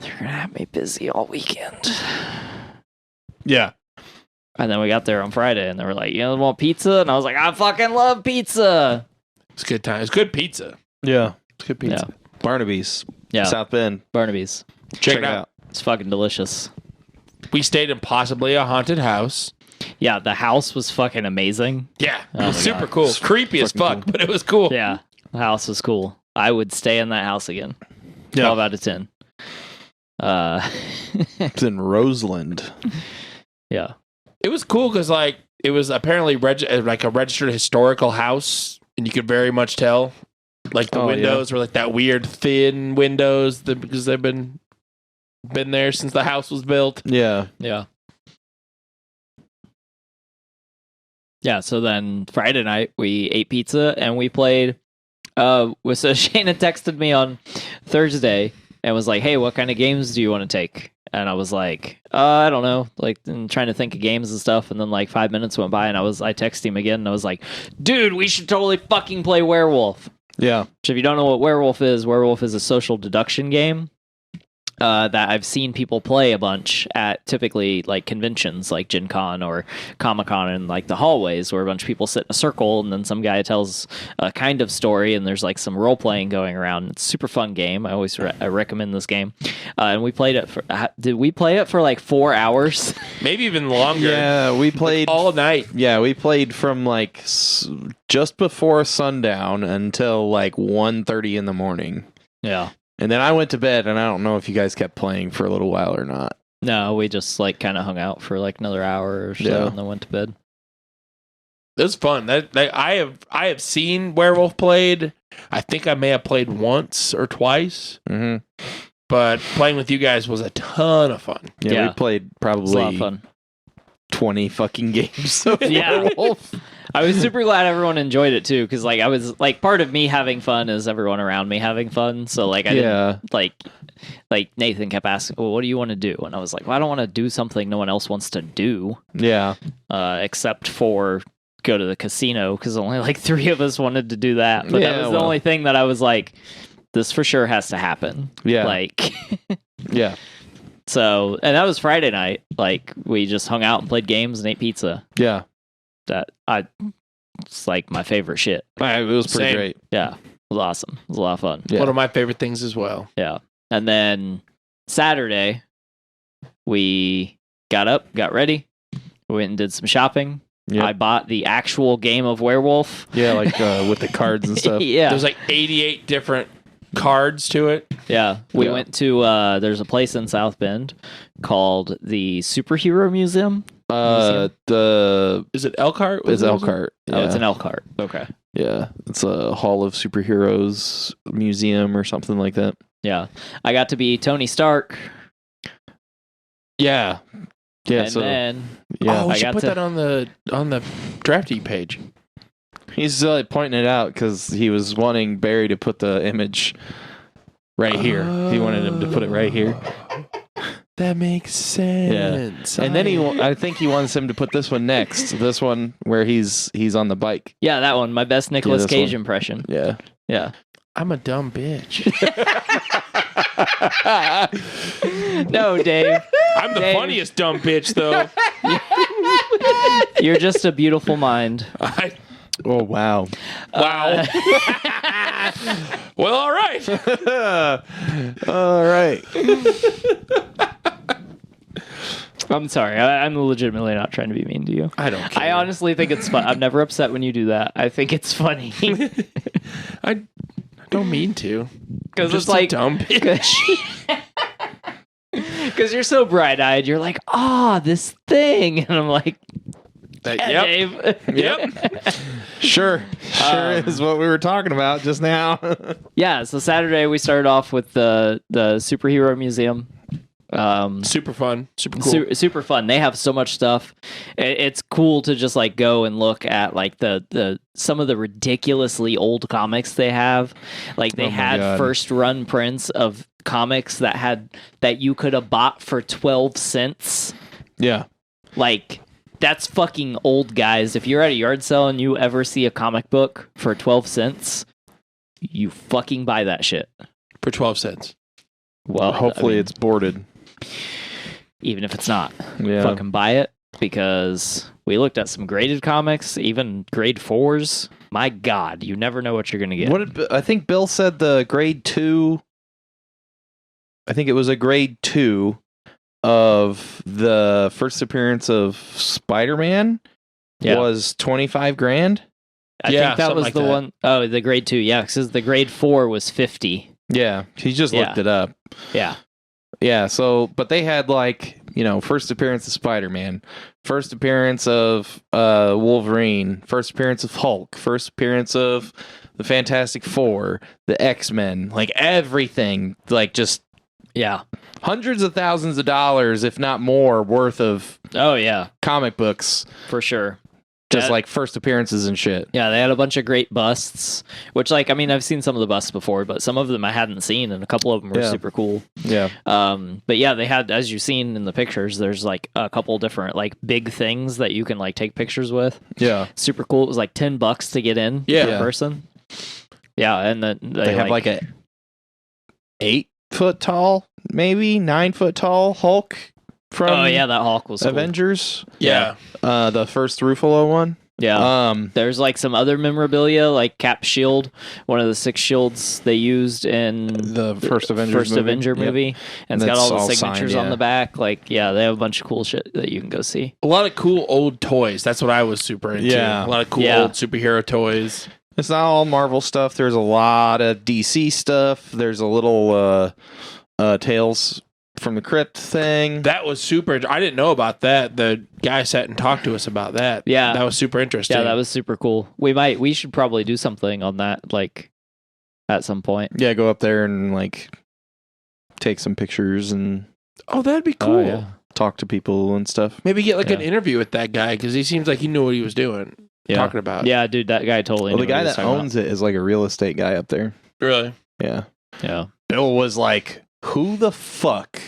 C: they're gonna have me busy all weekend.
B: Yeah.
C: And then we got there on Friday and they were like, you know, want pizza? And I was like, I fucking love pizza.
A: It's a good time. It's good pizza.
B: Yeah.
A: It's good pizza.
B: Barnaby's.
C: Yeah.
B: South Bend.
C: Barnaby's.
A: Check it out.
C: It's fucking delicious.
A: We stayed in possibly a haunted house.
C: Yeah, the house was fucking amazing.
A: Yeah. It
C: Oh
A: was
C: my
A: super
C: God.
A: cool. Creepy as
B: fucking
A: fuck, but it was cool.
C: Yeah, the house was cool. I would stay in that house again.
B: Yeah.
C: 12 out of 10.
B: It's in Roseland.
C: Yeah.
A: It was cool because like it was apparently like a registered historical house, and you could very much tell like the windows were like that weird thin windows because they've been there since the house was built.
B: Yeah.
C: Yeah. Yeah, so then Friday night we ate pizza and we played so Shane had texted me on Thursday and was like, "Hey, what kind of games do you want to take?" And I was like, I don't know, like trying to think of games and stuff. And then like 5 minutes went by and I texted him again and I was like, "Dude, we should totally fucking play Werewolf."
B: Yeah.
C: Which if you don't know what Werewolf is a social deduction game that I've seen people play a bunch at typically like conventions like Gen Con or Comic Con and like the hallways where a bunch of people sit in a circle and then some guy tells a kind of story and there's like some role playing going around. It's a super fun game. I always I recommend this game. And we played it did we play it for like 4 hours?
A: Maybe even longer.
B: Yeah, we played
A: all night.
B: Yeah, we played from like just before sundown until like 1:30 in the morning.
C: Yeah.
B: And then I went to bed, and I don't know if you guys kept playing for a little while or not.
C: No, we just like kind of hung out for like another hour or so
B: Yeah.
C: and then went to bed.
A: It was fun. I have seen Werewolf played. I think I may have played once or twice,
B: Mm-hmm.
A: but playing with you guys was a ton of fun.
B: Yeah,
C: Yeah.
B: we played
C: It was a lot of
B: probably
C: fun.
B: 20 fucking games of
C: Yeah.
B: Werewolf.
C: I was super glad everyone enjoyed it too, because like I was like part of me having fun is everyone around me having fun. So like I didn't like Nathan kept asking, "Well, what do you want to do?" And I was like, "Well, I don't want to do something no one else wants to do,
B: Yeah.
C: except for go to the casino," because only like 3 of us wanted to do that. But that
B: Yeah,
C: was the
B: well.
C: only thing that I was like, "This for sure has to happen."
B: Yeah.
C: Like.
B: Yeah.
C: So, and that was Friday night. Like we just hung out and played games and ate pizza.
B: Yeah.
C: It's like my favorite shit.
B: It was pretty
A: Same.
B: great.
C: Yeah, it was awesome. It was a lot of fun.
B: Yeah.
A: One of my favorite things as well.
C: Yeah. And then Saturday, we got up, got ready, went and did some shopping.
B: Yep.
C: I bought the actual game of Werewolf.
B: Yeah, like with the cards and stuff.
C: Yeah.
A: There's like 88 different cards to it.
C: Yeah, we
B: Yeah.
C: went to there's a place in South Bend called the Superhero Museum.
B: Is
A: it Elkhart?
B: it's Elkhart.
C: Oh, it's an Elkhart. Okay.
B: Yeah, it's a Hall of Superheroes museum or something like that.
C: Yeah, I got to be Tony Stark.
B: Yeah, yeah.
C: And
B: So
C: then
B: yeah,
A: Oh, we
C: I
A: should
C: got
A: put
C: to-
A: that on the Drafty page.
B: he's pointing it out because he was wanting Barry to put the image right here. He wanted him to put it right here.
A: That makes sense.
B: And then I think he wants him to put this one next. This one where he's on the bike.
C: yeah, that one, my best Nicolas
B: this
C: Cage
B: one.
C: impression.
B: Yeah.
C: Yeah.
A: I'm a dumb bitch.
C: No, Dave,
A: I'm the
C: Dave.
A: funniest dumb bitch, though.
C: you're just a beautiful mind.
B: Oh wow.
A: Wow. Well, all right.
B: All right.
C: I'm sorry. I'm legitimately not trying to be mean to you.
A: I don't care.
C: I honestly think it's fun. I'm never upset when you do that. I think it's funny
A: I don't mean to.
C: because
A: Just
C: it's like
A: a dumb bitch.
C: because you're so bright-eyed. You're like, this thing, and I'm like, yeah,
A: Yep.
C: Dave.
A: Yep.
B: Sure is what we were talking about just now.
C: Yeah. So Saturday we started off with the superhero museum.
A: Super fun. Super cool.
C: Super fun. They have so much stuff. It's cool to just like go and look at like the some of the ridiculously old comics they have. Like they
B: Oh my
C: had
B: God.
C: first run prints of comics that you could have bought for 12 cents.
B: Yeah.
C: Like that's fucking old, guys. If you're at a yard sale and you ever see a comic book for 12 cents, you fucking buy that shit.
A: For 12 cents.
C: Well,
B: Hopefully
C: I mean,
B: it's boarded.
C: even if it's not.
B: Yeah.
C: Fucking buy it because we looked at some graded comics, even grade 4s. My God, you never know what you're gonna get.
B: What did I think Bill said the grade 2? I think it was a grade 2 of the first appearance of Spider-Man
C: Yeah.
B: was 25 grand.
C: I
A: Yeah,
C: think that
A: something
C: was
A: like
C: the
A: that.
C: one oh the grade 2, yeah, because the grade 4 was 50.
B: Yeah, he just looked
C: Yeah.
B: it up.
C: Yeah.
B: Yeah, so but they had like, first appearance of Spider-Man, first appearance of Wolverine, first appearance of Hulk, first appearance of the Fantastic Four, the X-Men, like everything, like just
C: Yeah.
B: hundreds of thousands of dollars, if not more, worth of
C: Oh yeah,
B: comic books,
C: for sure.
B: just
C: Yeah.
B: like first appearances and shit.
C: Yeah, they had a bunch of great busts, which like I mean I've seen some of the busts before, but some of them I hadn't seen, and a couple of them were
B: Yeah.
C: super cool.
B: Yeah.
C: But yeah, they had, as you've seen in the pictures, there's like a couple different like big things that you can like take pictures with.
B: Yeah.
C: Super cool. It was like $10 to get in
A: Yeah.
C: per person. Yeah, and then
B: They have like a 8-foot tall, maybe 9-foot tall Hulk from
C: oh yeah, that Hulk was cool.
B: Avengers.
A: Yeah.
B: The first Ruffalo one.
C: Yeah. There's like some other memorabilia, like Cap shield, one of the 6 shields they used in
B: The first Avengers movie.
C: Avenger
B: Yep.
C: movie, and it's got
B: That's
C: all the
B: all
C: signatures
B: signed,
C: on
B: yeah.
C: the back. Like, yeah, they have a bunch of cool shit that you can go see.
A: A lot of cool old toys. That's what I was super into.
B: Yeah.
A: A lot of cool
C: Yeah.
A: old superhero toys.
B: It's not all Marvel stuff. There's a lot of DC stuff. There's a little Tales from the Crypt thing.
A: That was super. I didn't know about that. The guy sat and talked to us about that.
C: Yeah.
A: That was super interesting.
C: Yeah, that was super cool. We should probably do something on that, like at some point.
B: Yeah, go up there and like take some pictures and
A: Oh, that'd be cool.
C: Oh, yeah.
B: talk to people and stuff.
A: Maybe get like an
C: Yeah.
A: interview with that guy because he seems like he knew what he was doing.
C: Yeah.
A: Talking about.
C: Yeah, dude, that guy totally.
B: Well, the
C: knew what
B: guy
C: he was
B: that
C: talking
B: owns it is like a real estate guy up there.
A: Really?
B: Yeah.
C: about. Yeah.
B: Bill was like, "Who the fuck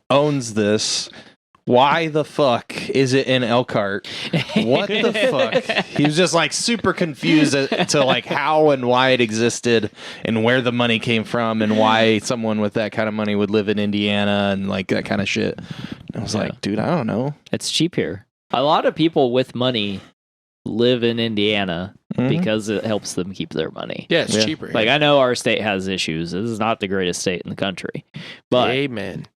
B: owns this? Why the fuck is it in Elkhart? What the fuck?" He was just like super confused as to like how and why it existed and where the money came from and why someone with that kind of money would live in Indiana and like that kind of shit. I was
C: Yeah.
B: like, dude, I don't know.
C: It's cheap here. A lot of people with money live in Indiana
B: Mhm.
C: because it helps them keep their money.
A: Yeah, it's
B: Yeah.
A: cheaper.
C: Like I know our state has issues. This is not the greatest state in the country, but
A: Amen.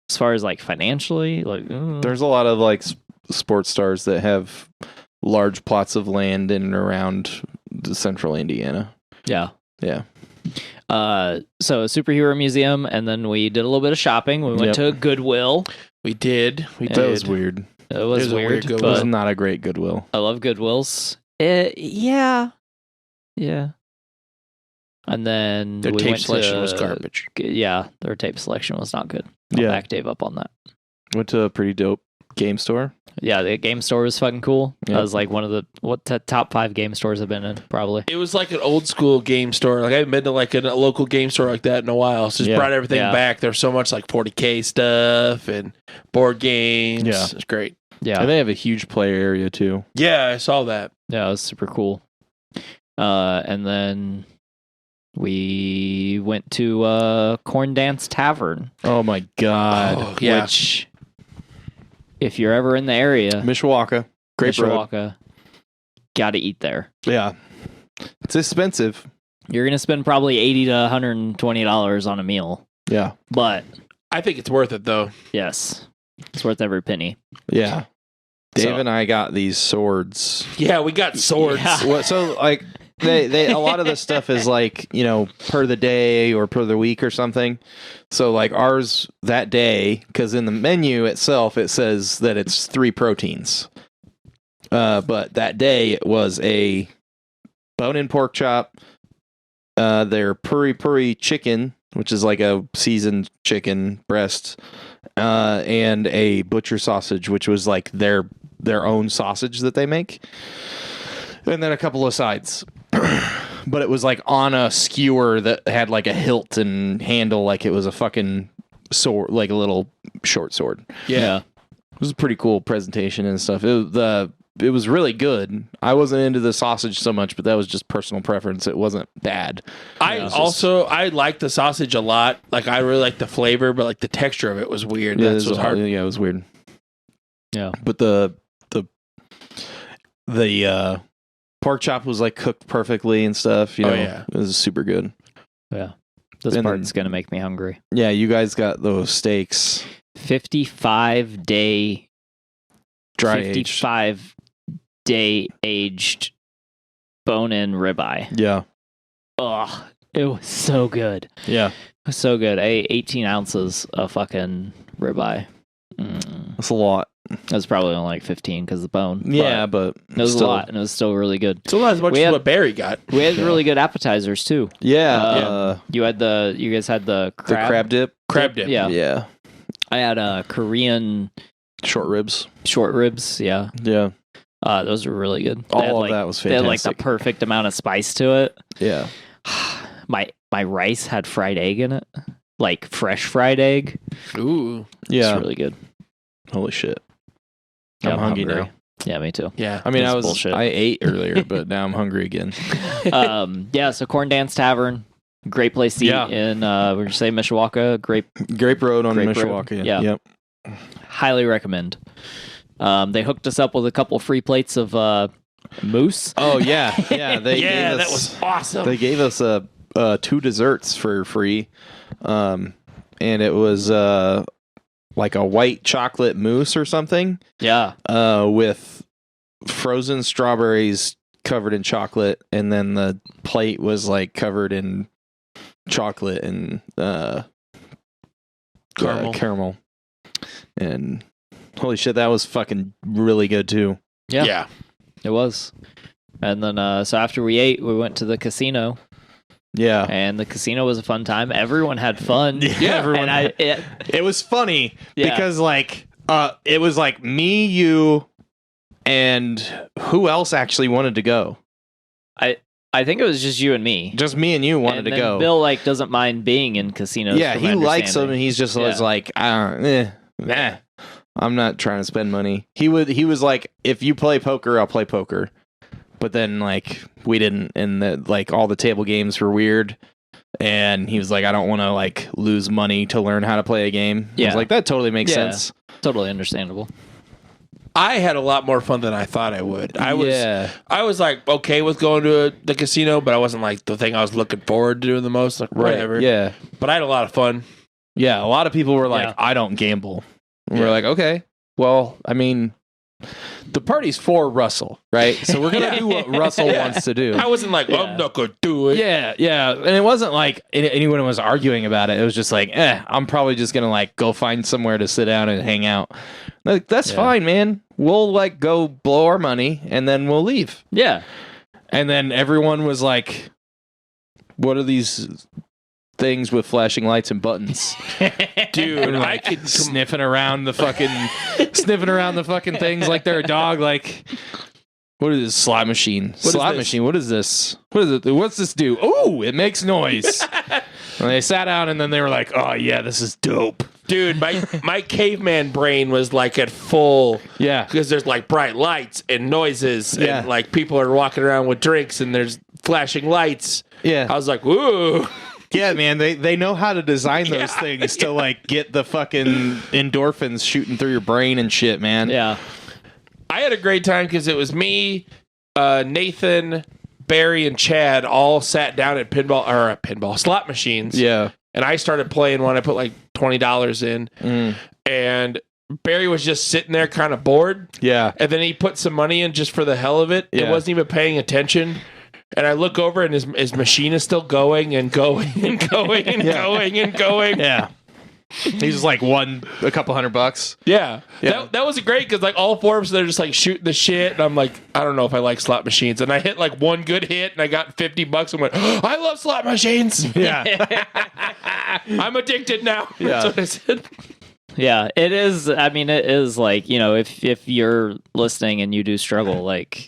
C: as far as like financially, like
B: There's a lot of like sports stars that have large plots of land in and around the central Indiana.
C: yeah.
B: Yeah.
C: So a superhero museum, and then we did a little bit of shopping. We went to Goodwill.
A: We did.
B: That was weird.
C: It was
A: a weird
C: weird,
A: Goodwill.
B: It was
C: but
B: not a great Goodwill.
C: I love Goodwills. Yeah. And then
A: Their
C: we
A: tape
C: went
A: selection
C: to,
A: was garbage.
C: Yeah, their tape selection was not good. I'll
B: Yeah.
C: back Dave up on that.
B: Went to a pretty dope game store.
C: Yeah, the game store was fucking cool.
B: Yeah.
C: That was like one of the top 5 game stores I've been in, probably.
A: It was like an old school game store. Like I haven't been to like a local game store like that in a while. So just brought everything back. There's so much like 40K stuff and board games.
B: Yeah.
A: It's great.
C: Yeah.
B: And they have a huge player area too.
A: Yeah, I saw that.
C: Yeah, it was super cool. And then we went to Corn Dance Tavern,
B: Oh my god.
A: Oh, yeah.
C: which, if you're ever in the area,
B: Mishawaka. Great road.
C: Mishawaka, gotta eat there.
B: Yeah. It's expensive.
C: You're gonna spend probably $80 to $120 on a meal,
B: Yeah.
C: but
A: I think it's worth it though.
C: yes, it's worth every penny.
B: Yeah. Dave
C: So-
B: and I got these swords.
A: Yeah, we got swords.
C: Yeah.
B: So like they a lot of the stuff is like, per the day or per the week or something. So like ours that day, because in the menu itself it says that it's 3 proteins. But that day it was a bone-in pork chop, their puri chicken, which is like a seasoned chicken breast, and a butcher sausage, which was like their own sausage that they make, and then a couple of sides. But it was like on a skewer that had like a hilt and handle, like it was a fucking sword, like a little short sword.
A: Yeah.
B: It was a pretty cool presentation and stuff. It was really good. I wasn't into the sausage so much, but that was just personal preference. It wasn't bad.
A: I like the sausage a lot. Like I really like the flavor, but like the texture of it was weird.
B: Yeah,
A: That's what's hard.
B: Yeah, it was weird.
C: Yeah.
B: But the pork chop was like cooked perfectly and stuff.
A: Oh, yeah.
B: It was super good.
C: Yeah. This
B: And
C: part's gonna make me hungry.
B: Yeah, you guys got those steaks
C: 55-day
B: dry aged.
C: 55-day aged bone-in ribeye.
B: Yeah,
C: Ugh, it was so good.
B: yeah,
C: It was so good. I ate 18 ounces of fucking ribeye.
B: that's a lot.
C: That was probably only like 15 because of the bone.
B: Yeah, but
C: It was
B: still.
C: a lot, and it was still really good.
A: So not as much
C: We
A: as
C: had-
A: what Barry got.
C: We had really good appetizers too.
B: Yeah,
C: You guys had the
B: the
C: crab.
B: crab dip.
A: Crab dip.
C: Yeah.
B: Yeah,
C: I had Korean
B: short ribs.
C: short ribs. Yeah.
B: Yeah,
C: Those were really good. They had,
B: all of
C: like,
B: that was
C: They had like the
B: fantastic.
C: perfect amount of spice to it.
B: Yeah,
C: My rice had fried egg in it, like fresh fried egg.
A: Ooh.
B: yeah.
C: It's really good.
B: Holy shit!
C: Yeah,
B: I'm hungry now.
C: Yeah, me too.
A: Yeah.
B: I mean,
C: That's bullshit.
B: I ate earlier, but now I'm hungry again.
C: Yeah, so Corn Dance Tavern, great place to eat
B: Yeah.
C: in would you say Mishawaka?
B: Grape Road on
C: Grape Road.
B: Mishawaka.
C: Yeah.
B: Yep.
C: Highly recommend. They hooked us up with a couple free plates of moose.
B: Oh yeah, yeah. They
A: Yeah,
B: gave
A: that
B: us,
A: was awesome.
B: They gave us 2 desserts for free, and it was like a white chocolate mousse or something,
C: Yeah.
B: with frozen strawberries covered in chocolate, and then the plate was like covered in chocolate and caramel. And holy shit, that was fucking really good too.
C: Yeah.
A: Yeah.
C: It was. And then so after we ate, we went to the casino,
B: Yeah,
C: and the casino was a fun time. Everyone had fun.
B: Yeah, everyone
C: And
B: it was funny
C: Yeah.
B: because like it was like me, you, and who else actually wanted to go?
C: I think it was just you and me.
B: Just me and you wanted
C: And
B: to
C: then
B: go.
C: Bill like doesn't mind being in casinos.
B: Yeah,
C: from
B: he
C: my
B: likes them, and
C: understanding.
B: he's just was
C: Yeah.
B: like, I'm not trying to spend money. He was like, if you play poker, I'll play poker. But then like we didn't, and like all the table games were weird. And he was like, I don't want to like lose money to learn how to play a game. I
C: Yeah.
B: was like, that totally makes
C: Yeah.
B: sense.
C: Totally understandable.
A: I had a lot more fun than I thought I would. I
B: Yeah.
A: was like okay with going to the casino, but I wasn't like the thing I was looking forward to doing the most. Like whatever.
B: Yeah.
A: But I had a lot of fun.
B: Yeah. A lot of people were like,
C: Yeah.
B: I don't gamble. And
A: Yeah.
B: we're like, okay, well, I mean, the party's for Russell, right? So we're gonna do what Russell wants to do.
A: I wasn't like, I'm not gonna do it.
B: Yeah, and it wasn't like anyone was arguing about it. It was just like, I'm probably just gonna like go find somewhere to sit down and hang out. Like, that's fine, man. We'll like go blow our money and then we'll leave.
C: Yeah.
B: And then everyone was like, what are these things with flashing lights and buttons?
A: Dude,
B: I could sniffing around the fucking things like they're a dog. Like, what is this slot machine? Slot machine. What is this? What is it? What's this do? Oh, it makes noise. And they sat down and then they were like, oh yeah, this is dope.
A: Dude, my caveman brain was like at full.
B: Yeah.
A: Because there's like bright lights and noises and like people are walking around with drinks and there's flashing lights.
B: Yeah.
A: I was like, woo.
B: Yeah, man, they know how to design those things to like get the fucking endorphins shooting through your brain and shit, man.
C: Yeah.
A: I had a great time because it was me, Nathan, Barry, and Chad all sat down at pinball slot machines.
B: Yeah.
A: And I started playing one. I put like $20 in. And Barry was just sitting there kind of bored.
B: Yeah.
A: And then he put some money in just for the hell of it.
B: Yeah.
A: It wasn't even paying attention. And I look over and his machine is still going and going and going and going and going.
B: Yeah. He's like won a couple $100.
A: Yeah. That was great because like all four of us, they're just like shooting the shit. And I'm like, I don't know if I like slot machines. And I hit like one good hit and I got $50 and went, I love slot machines.
B: Yeah.
A: I'm addicted now.
B: Yeah.
A: That's what I said.
C: Yeah, it is. I mean, it is like, you know, if you're listening and you do struggle, like,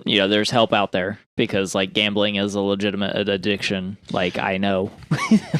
C: you know, there's help out there because like gambling is a legitimate addiction. Like, I know,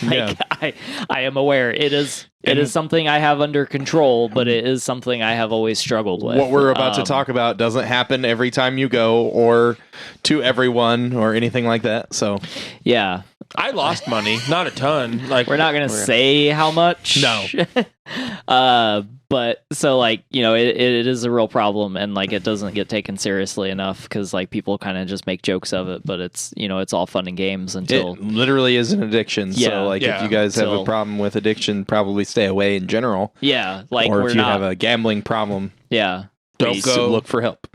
C: like, I am aware it is something I have under control, but it is something I have always struggled with.
B: What we're about to talk about doesn't happen every time you go or to everyone or anything like that. So,
C: yeah.
A: I lost money, not a ton. Like
C: We're not going to say how much.
B: No.
C: But so like, you know, it is a real problem and like it doesn't get taken seriously enough because like people kind of just make jokes of it, but it's, you know, it's all fun and games until
B: it literally is an addiction.
C: Yeah.
B: So like if you guys have a problem with addiction, probably stay away in general.
C: Yeah, like
B: or
C: we're
B: if you
C: not,
B: have a gambling problem,
C: yeah.
B: don't go look for help.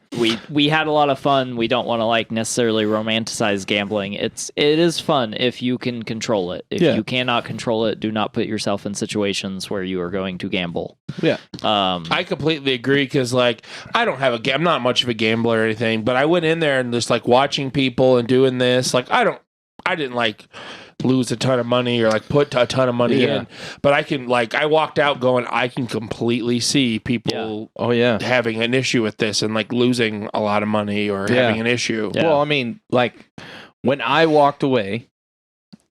C: We had a lot of fun. We don't want to like necessarily romanticize gambling. It is fun if you can control it. If you cannot control it, do not put yourself in situations where you are going to gamble.
B: Yeah.
A: I completely agree because like I'm not much of a gambler or anything, but I went in there and just like watching people and doing this. Like I didn't like lose a ton of money or like put a ton of money in, but I walked out going, I can completely see people having an issue with this and like losing a lot of money or having an issue.
B: Yeah. Well, I mean, like when I walked away,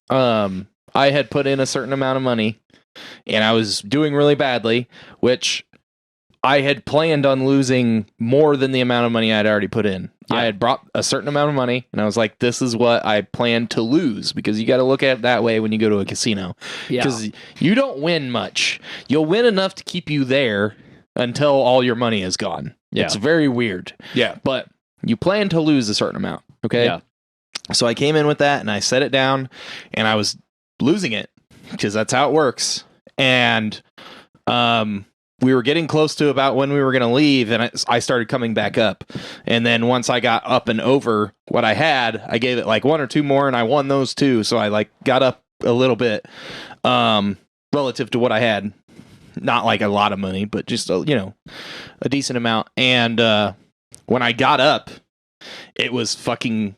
B: I had put in a certain amount of money and I was doing really badly, which I had planned on losing more than the amount of money I'd already put in. Yeah. I had brought a certain amount of money, and I was like, this is what I planned to lose, because you got to look at it that way when you go to a casino. Because you don't win much. You'll win enough to keep you there until all your money is gone. Yeah. It's very weird.
A: Yeah.
B: But you plan to lose a certain amount, okay? Yeah. So I came in with that, and I set it down, and I was losing it, because that's how it works. And we were getting close to about when we were going to leave, and I started coming back up. And then once I got up and over what I had, I gave it like one or two more, and I won those too. So I like got up a little bit relative to what I had. Not like a lot of money, but just a decent amount. And when I got up, it was fucking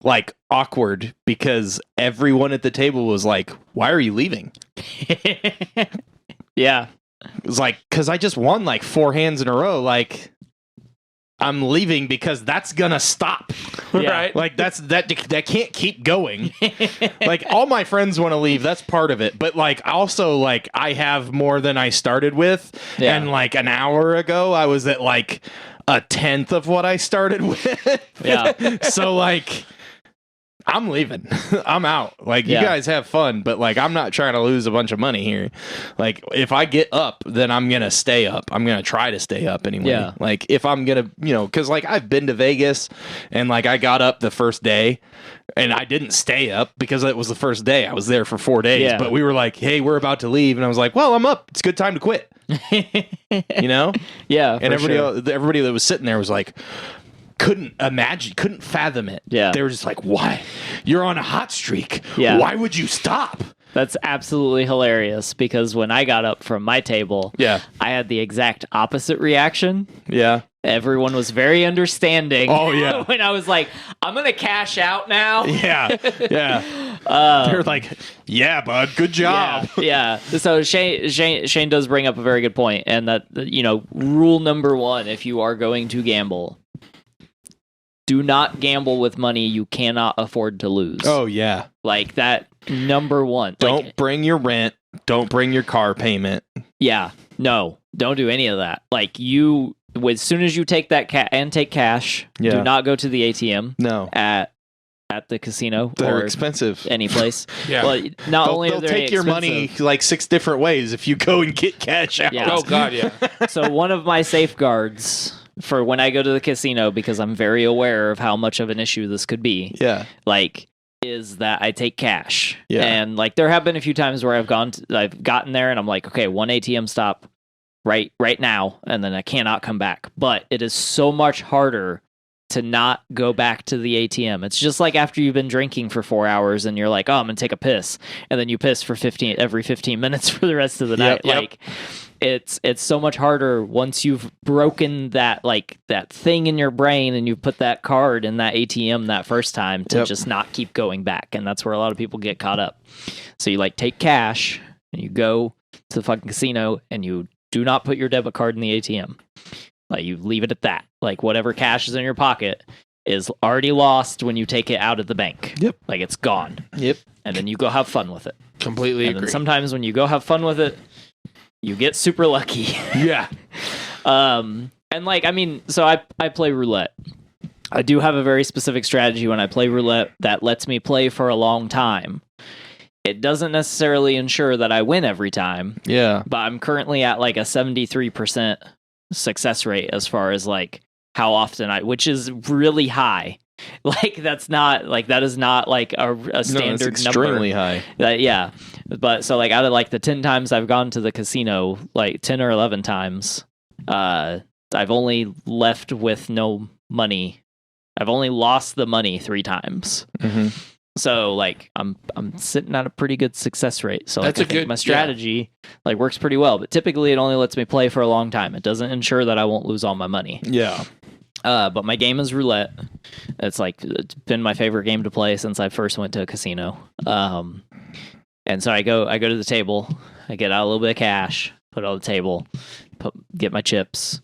B: like awkward because everyone at the table was like, "Why are you leaving?"
C: Yeah.
B: It was like, because I just won like 4 hands in a row. Like, I'm leaving because that's gonna stop.
C: Yeah.
A: Right?
B: Like that can't keep going. Like all my friends want to leave. That's part of it. But like also like I have more than I started with. Yeah. And like an hour ago I was at like 1/10 of what I started with.
C: Yeah.
B: So like I'm leaving. I'm out. Like,
C: Yeah.
B: you guys have fun, but like, I'm not trying to lose a bunch of money here. Like, if I get up, then I'm going to stay up. I'm going to try to stay up anyway.
C: Yeah.
B: Like, if I'm going to, because like I've been to Vegas and like I got up the first day and I didn't stay up because it was the first day. I was there for 4 days,
C: Yeah.
B: but we were like, hey, we're about to leave. And I was like, well, I'm up. It's a good time to quit. You know?
C: Yeah.
B: And
C: for sure.
B: everybody that was sitting there was like, couldn't fathom it.
C: Yeah.
B: They were just like, why? You're on a hot streak.
C: Yeah.
B: Why would you stop?
C: That's absolutely hilarious because when I got up from my table,
B: Yeah.
C: I had the exact opposite reaction.
B: Yeah.
C: Everyone was very understanding.
B: Oh, yeah.
C: When I was like, I'm going to cash out now.
B: Yeah. Yeah. They're like, yeah, bud, good job.
C: Yeah. So Shane does bring up a very good point, and that, rule number one, if you are going to gamble, do not gamble with money you cannot afford to lose.
B: Oh, yeah.
C: Like that, number one.
B: Don't bring your rent. Don't bring your car payment.
C: Yeah. No, don't do any of that. Like as soon as you take that and take cash,
B: Yeah.
C: do not go to the ATM
B: No.
C: at the casino
B: They're
C: or
B: expensive.
C: any place.
A: Yeah.
C: Well, not only
B: They'll
C: are they
B: take your money
C: expensive-
B: like 6 different ways if you go and get cash out.
C: Yeah.
A: Oh God, yeah.
C: So one of my safeguards for when I go to the casino, because I'm very aware of how much of an issue this could be,
B: Yeah.
C: like, is that I take cash.
B: Yeah.
C: And like there have been a few times where I've gotten there and I'm like, okay, one ATM stop right now, and then I cannot come back. But it is so much harder to not go back to the ATM. It's just like after you've been drinking for 4 hours and you're like, oh, I'm gonna take a piss, and then you piss for every 15 minutes for the rest of the night.
B: Yep.
C: Like it's so much harder once you've broken that thing in your brain and you put that card in that ATM that first time to
B: Yep.
C: just not keep going back. And that's where a lot of people get caught up. So you like take cash and you go to the fucking casino and you do not put your debit card in the ATM. Like you leave it at that. Like whatever cash is in your pocket is already lost when you take it out of the bank.
B: Yep.
C: Like it's gone.
B: Yep.
C: And then you go have fun with it.
A: Completely
C: And then
A: agree.
C: sometimes when you go have fun with it, you get super lucky.
B: Yeah.
C: And like, I mean, so I play roulette. I do have a very specific strategy when I play roulette that lets me play for a long time. It doesn't necessarily ensure that I win every time,
B: Yeah.
C: but I'm currently at like a 73% success rate as far as like how often which is really high. Like that is not like a standard
B: it's extremely
C: number.
B: high.
C: Yeah. But so like out of like the 10 times I've gone to the casino, like 10 or 11 times, I've only left with no money. I've only lost the money 3 times.
B: Mm-hmm.
C: So like I'm sitting at a pretty good success rate. So like,
A: That's a
C: I think
A: good-
C: my strategy like works pretty well. But typically it only lets me play for a long time. It doesn't ensure that I won't lose all my money.
B: Yeah.
C: But my game is roulette. It's been my favorite game to play since I first went to a casino. And so I go to the table, I get out a little bit of cash, put it on the table, get my chips,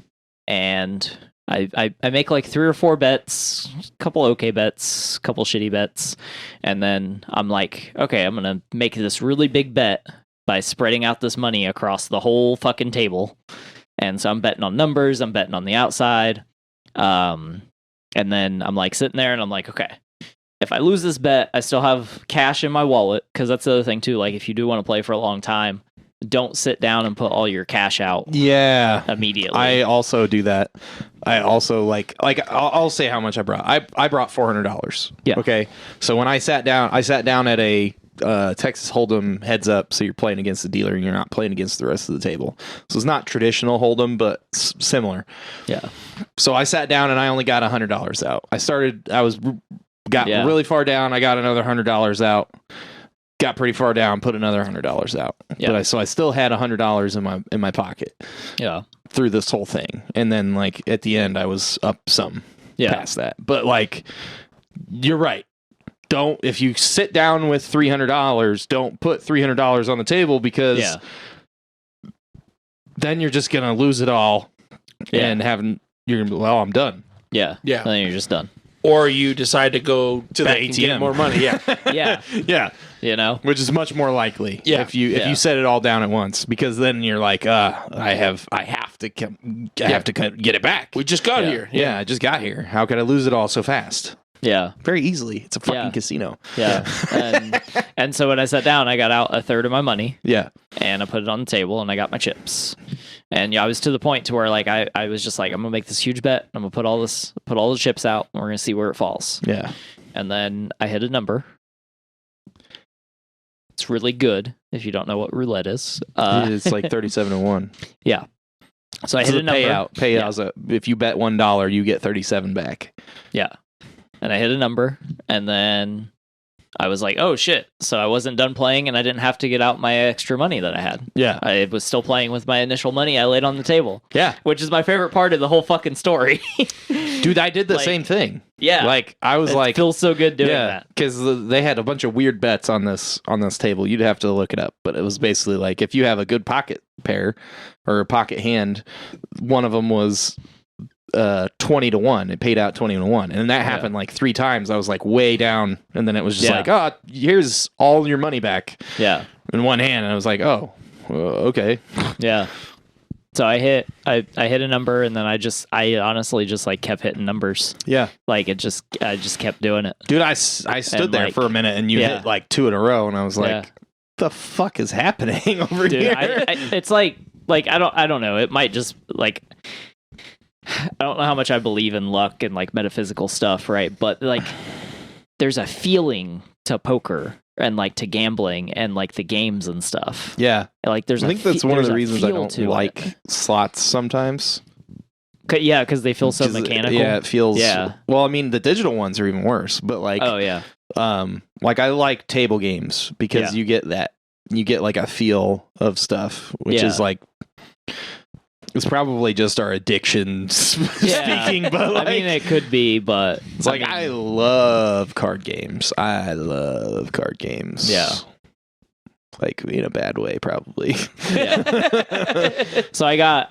C: and I make like 3 or 4 bets, a couple okay bets, a couple shitty bets, and then I'm like, okay, I'm gonna make this really big bet by spreading out this money across the whole fucking table. And so I'm betting on numbers, I'm betting on the outside. And then I'm like sitting there and I'm like, okay, if I lose this bet, I still have cash in my wallet. Cause that's the other thing too. Like if you do want to play for a long time, don't sit down and put all your cash out
B: Yeah.
C: immediately.
B: I also do that. I also like I'll say how much I brought. I brought $400.
C: Yeah.
B: Okay. So when I sat down at a Texas Hold'em heads up. So you're playing against the dealer and you're not playing against the rest of the table. So it's not traditional Hold'em, but similar.
C: yeah.
B: So I sat down and I only got $100 out. Got
C: Yeah.
B: really far down. I got another $100 out. Got pretty far down. Put another $100 out.
C: Yeah.
B: So I still had $100 in my pocket
C: Yeah.
B: through this whole thing. And then like at the end I was up some past that. But like you're right. If you sit down with $300, don't put $300 on the table because then you're just going to lose it all and I'm done.
C: Yeah.
A: Yeah.
C: And then you're just done.
A: Or you decide to go
B: To the
A: back and get
B: ATM.
A: more money. Yeah.
C: Yeah.
B: Yeah.
C: You know?
B: Which is much more likely.
A: Yeah.
B: If you set it all down at once, because then you're like, I have to get it back.
A: We just got here.
B: Yeah, I just got here. How could I lose it all so fast?
C: Yeah.
B: very easily. It's a fucking
C: Yeah.
B: casino.
C: Yeah. And so when I sat down, I got out a third of my money
B: Yeah.
C: and I put it on the table and I got my chips. And I was to the point to where like I was just like, I'm gonna make this huge bet. I'm gonna put all the chips out and we're gonna see where it falls.
B: Yeah.
C: And then I hit a number. It's really good if you don't know what roulette is.
B: It's like 37-1.
C: Yeah. So I hit a number.
B: Payout. If you bet $1, you get 37 back.
C: Yeah. And I hit a number and then I was like, oh shit. So I wasn't done playing and I didn't have to get out my extra money that I had.
B: Yeah.
C: I was still playing with my initial money I laid on the table.
B: Yeah.
C: Which is my favorite part of the whole fucking story.
B: Dude, I did the
C: Like,
B: same thing.
C: Yeah.
B: Like, I was
C: It feels so good doing that.
B: because they had a bunch of weird bets on this table. You'd have to look it up, but it was basically like if you have a good pocket pair or a pocket hand, one of them was 20-1. It paid out 20-1, and that happened like 3 times. I was like way down, and then it was just like, oh, here's all your money back.
C: Yeah.
B: In one hand, and I was like, oh, okay.
C: Yeah. So I hit a number, and then I honestly just like kept hitting numbers.
B: Yeah.
C: Like I just kept doing it.
B: Dude, I stood
C: And,
B: there
C: like,
B: for a minute, and you hit like 2 in a row, and I was like,
C: Yeah.
B: the fuck is happening over
C: Dude,
B: here?
C: it's like I don't know. It might just like I don't know how much I believe in luck and like metaphysical stuff, right? But like there's a feeling to poker and like to gambling and like the games and stuff.
B: Yeah.
C: Like there's
B: I think that's one of the reasons I
C: feel
B: don't
C: to
B: like
C: it.
B: slots sometimes.
C: Yeah, because they feel so
B: 'Cause,
C: mechanical.
B: Yeah, it feels.
C: Yeah.
B: Well, I mean, the digital ones are even worse. But like,
C: Oh yeah.
B: like I like table games because you get like a feel of stuff, which is like. It's probably just our addiction speaking, but like,
C: I mean, it could be, but
B: it's like I love card games. Yeah, like in a bad way, probably.
C: Yeah. So I got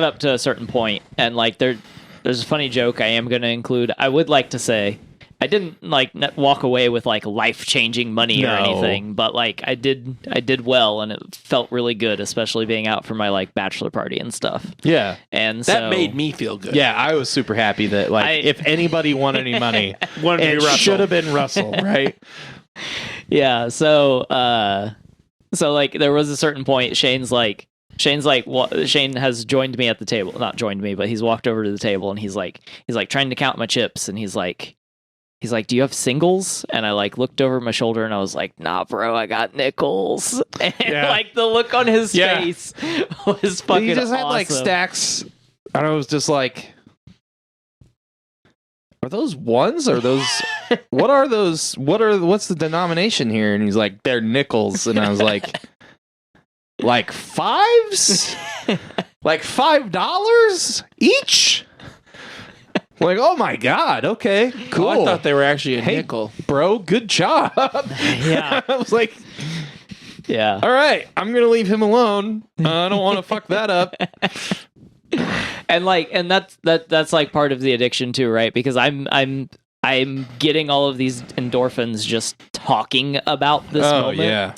C: up to a certain point, and like there's a funny joke I am going to include. I would like to say I didn't like walk away with like life-changing money or anything, but like I did well, and it felt really good, especially being out for my like bachelor party and stuff.
B: Yeah,
C: and
A: That made me feel good.
B: yeah, I was super happy that like if anybody won any money, it should have been Russell, right?
C: Yeah. So like there was a certain point. Shane has joined me at the table. Not joined me, but he's walked over to the table and he's like trying to count my chips, and he's like, do you have singles? And I like looked over my shoulder and I was like, nah, bro, I got nickels. And like the look on his face was fucking
B: He just had
C: awesome.
B: like stacks, and I was just like, are those ones? Or those? What are those? What's the denomination here? And he's like, they're nickels, and I was like fives, like $5 each. Like, oh my god, okay, cool.
A: Oh, I thought they were actually a
B: Hey,
A: nickel.
B: bro, good job.
C: Yeah.
B: I was like,
C: Yeah.
B: all right, I'm gonna leave him alone. I don't want to fuck that up.
C: And that's like part of the addiction too, right? Because I'm getting all of these endorphins just talking about this moment.
B: Yeah,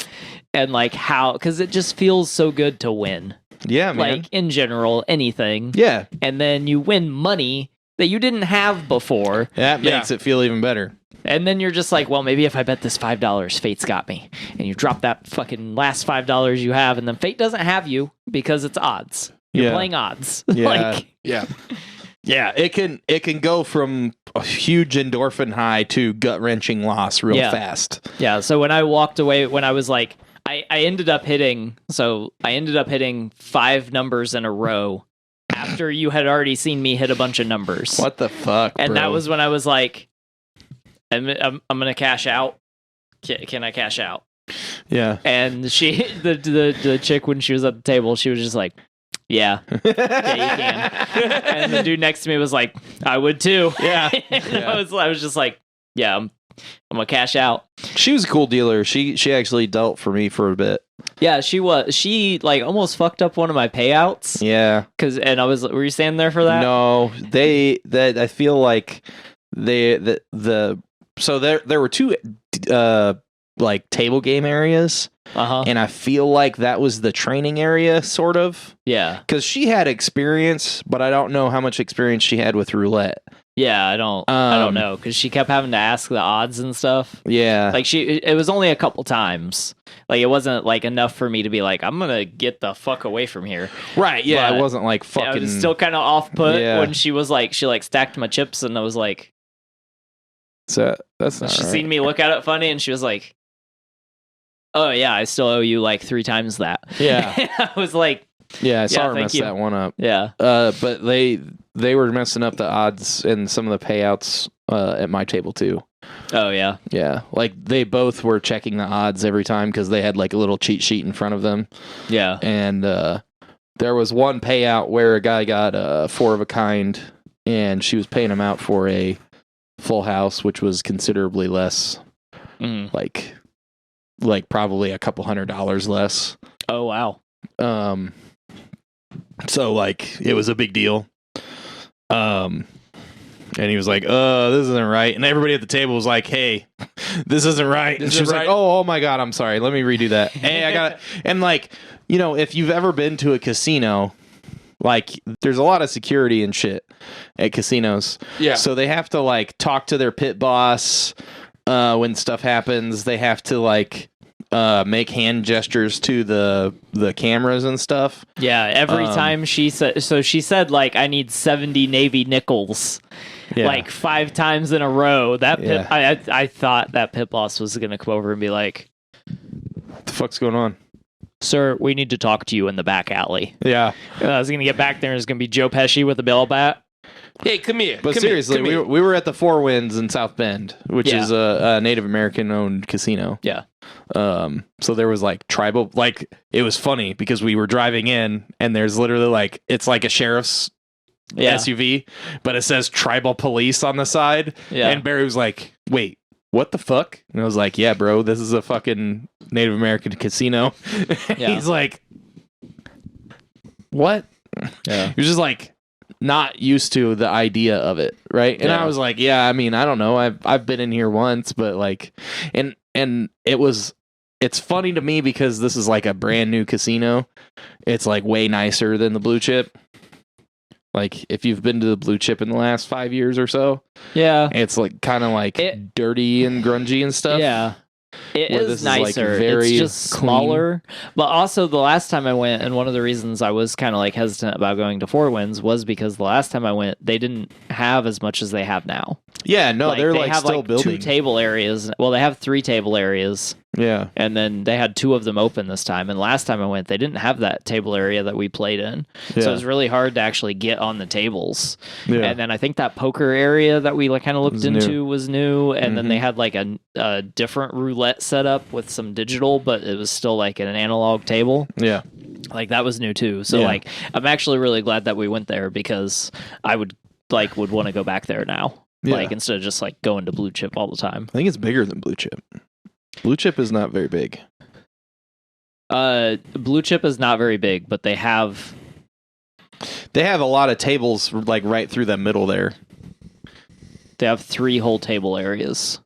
C: And like how, because it just feels so good to win.
B: yeah, man.
C: Like in general, anything.
B: Yeah,
C: And then you win money that you didn't have before.
B: that makes it feel even better.
C: And then you're just like, well, maybe if I bet this $5, fate's got me. And you drop that fucking last $5 you have, and then fate doesn't have you because it's odds. You're playing odds.
B: Yeah.
C: Like,
A: Yeah.
B: Yeah, it can go from a huge endorphin high to gut wrenching loss real fast.
C: yeah. So when I walked away, when I was like, I ended up hitting 5 numbers in a row after you had already seen me hit a bunch of numbers.
B: What the fuck,
C: And
B: bro?
C: that was when I was like, I'm gonna cash out. Can I cash out?
B: Yeah.
C: And she, the chick, when she was at the table, she was just like, yeah, you can. And the dude next to me was like, I would too.
B: Yeah.
C: And I was just like, yeah, I'm gonna cash out.
B: She was a cool dealer. She actually dealt for me for a bit.
C: Yeah, she like almost fucked up one of my payouts.
B: Yeah.
C: And I was, were you standing there for that?
B: No, I feel like so there were 2 like table game areas.
C: Uh-huh.
B: And I feel like that was the training area, sort of.
C: Yeah.
B: Because she had experience, but I don't know how much experience she had with roulette.
C: Yeah, I don't know, because she kept having to ask the odds and stuff.
B: Yeah.
C: Like it was only a couple times. Like it wasn't like enough for me to be like, I'm gonna get the fuck away from here.
B: Right. Yeah.
C: But,
B: it wasn't like fucking.
C: I was still kind of off put
B: Yeah.
C: when she was like, she like stacked my chips, and I was like,
B: So that's not
C: she
B: right.
C: seen me look at it funny, and she was like, "Oh yeah, I still owe you like 3 times that."
B: Yeah.
C: I was like,
B: Yeah. I saw her
C: thank
B: mess
C: you.
B: that one up.
C: "Yeah,
B: But they were messing up the odds and some of the payouts at my table too.
C: oh yeah,
B: Yeah. Like they both were checking the odds every time because they had like a little cheat sheet in front of them.
C: yeah,
B: And there was one payout where a guy got 4 of a kind, and she was paying him out for a full house, which was considerably less,
C: mm.
B: like probably a couple $100 less.
C: Oh wow,
B: So like it was a big deal. And he was like, this isn't right. And everybody at the table was like, hey, this isn't right. And
A: This
B: she was
A: isn't
B: like,
A: right.
B: oh my God, I'm sorry. Let me redo that. Hey, I got it. And like, you know, if you've ever been to a casino, like there's a lot of security and shit at casinos.
A: Yeah.
B: So they have to like talk to their pit boss when stuff happens. They have to like make hand gestures to the cameras and stuff.
C: yeah." Every time she said like, "I need 70 Navy nickels."
B: Yeah.
C: Like 5 times in a row. That pit,
B: Yeah.
C: I thought that pit boss was gonna come over and be like,
B: What the fuck's going on?
C: "Sir, we need to talk to you in the back alley."
B: Yeah.
C: I was gonna get back there, and it's gonna be Joe Pesci with a bell bat.
A: Hey, come here.
B: But
A: come
B: seriously,
A: here, come here.
B: we were at the Four Winds in South Bend, which
C: Yeah.
B: is a Native American owned casino.
C: Yeah.
B: So there was like tribal, like it was funny because we were driving in and there's literally like, it's like a sheriff's
C: Yeah.
B: SUV, but it says tribal police on the side.
C: Yeah.
B: And Barry was like, wait, what the fuck? And I was like, yeah, bro, this is a fucking Native American casino.
C: Yeah.
B: He's like, what?
C: Yeah.
B: He was just like not used to the idea of it, right? And
C: Yeah.
B: I was like, yeah, I mean, I don't know. I've been in here once, but like and it's funny to me because this is like a brand new casino. It's like way nicer than the Blue Chip. Like if you've been to the Blue Chip in the last 5 years or so,
C: Yeah.
B: it's like kind of like dirty and grungy and stuff.
C: Yeah. It
B: Where
C: is
B: this is, like,
C: nicer.
B: very
C: It's just
B: clean.
C: smaller. But also the last time I went, and one of the reasons I was kind of like hesitant about going to Four Winds was because the last time I went, they didn't have as much as they have now.
B: Yeah, no, they're
C: they
B: like
C: have
B: still
C: like
B: building.
C: 2 table areas. Well, they have 3 table areas.
B: Yeah.
C: And then they had 2 of them open this time. And last time I went, they didn't have that table area that we played in.
B: Yeah.
C: So it was really hard to actually get on the tables.
B: Yeah.
C: And then I think that poker area that we like kind of looked
B: Was
C: into
B: new.
C: was new. And then
B: Mhm.
C: they had like a different roulette setup with some digital, but it was still like an analog table.
B: Yeah.
C: Like that was new too. So
B: Yeah.
C: like I'm actually really glad that we went there because I would want to go back there now.
B: Yeah.
C: Like instead of just like going to Blue Chip all the time.
B: I think it's bigger than Blue Chip. Blue Chip is not very big.
C: Blue Chip is not very big, but they have
B: They have a lot of tables like right through the middle there.
C: 3 whole table areas,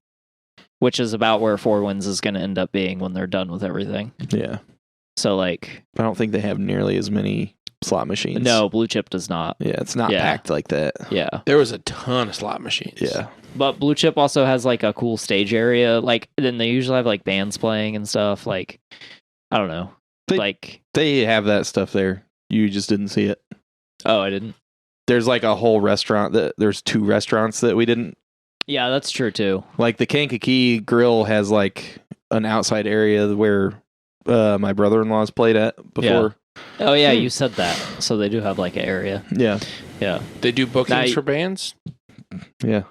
C: which is about where Four Winds is going to end up being when they're done with everything.
B: Yeah.
C: So like,
B: I don't think they have nearly as many slot machines.
C: no, Blue Chip does not.
B: Yeah, it's not
C: Yeah.
B: packed like that.
C: Yeah.
A: There was a ton of slot machines.
B: Yeah.
C: But Blue Chip also has like a cool stage area. Like then they usually have like bands playing and stuff. Like I don't know.
B: They- They have that stuff there. You just didn't see it.
C: Oh, I didn't.
B: There's like a whole restaurant there's 2 restaurants that we didn't
C: Yeah, that's true too.
B: like. The Kankakee Grill has like an outside area where my brother-in-law's played at before.
C: Oh yeah, you said that. So they do have like an area.
B: Yeah.
C: Yeah.
A: They do bookings
C: Now,
A: for bands.
B: Yeah.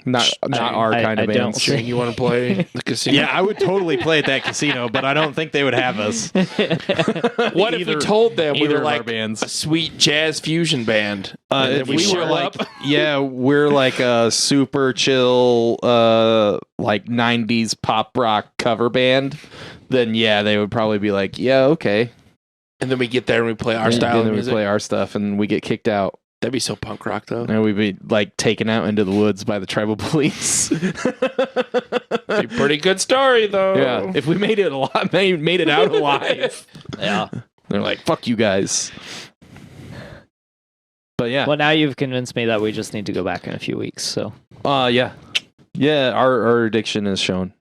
B: Not our kind of
C: I don't
B: bands.
C: see-
A: Shane, you want to play the casino?
B: Yeah, I would totally play at that casino, but I don't think they would have us.
A: What if we told them we
B: either
A: were
B: of our
A: like
B: bands.
A: a sweet jazz fusion band? And then
B: If we
A: show
B: were like,
A: up.
B: yeah, we're like a super chill, like 90s pop rock cover band, then yeah, they would probably be like, yeah, okay.
A: And then we get there and we play our style
B: And
A: of
B: then we
A: music.
B: play our stuff and we get kicked out.
A: That'd be so punk rock, though.
B: And we'd be like taken out into the woods by the tribal police.
A: Be a pretty good story, though.
B: Yeah, if we made it made it out alive.
C: Yeah.
B: They're like, fuck you guys. But yeah.
C: Well, now you've convinced me that we just need to go back in a few weeks. So
B: Yeah. Yeah, our addiction is shown.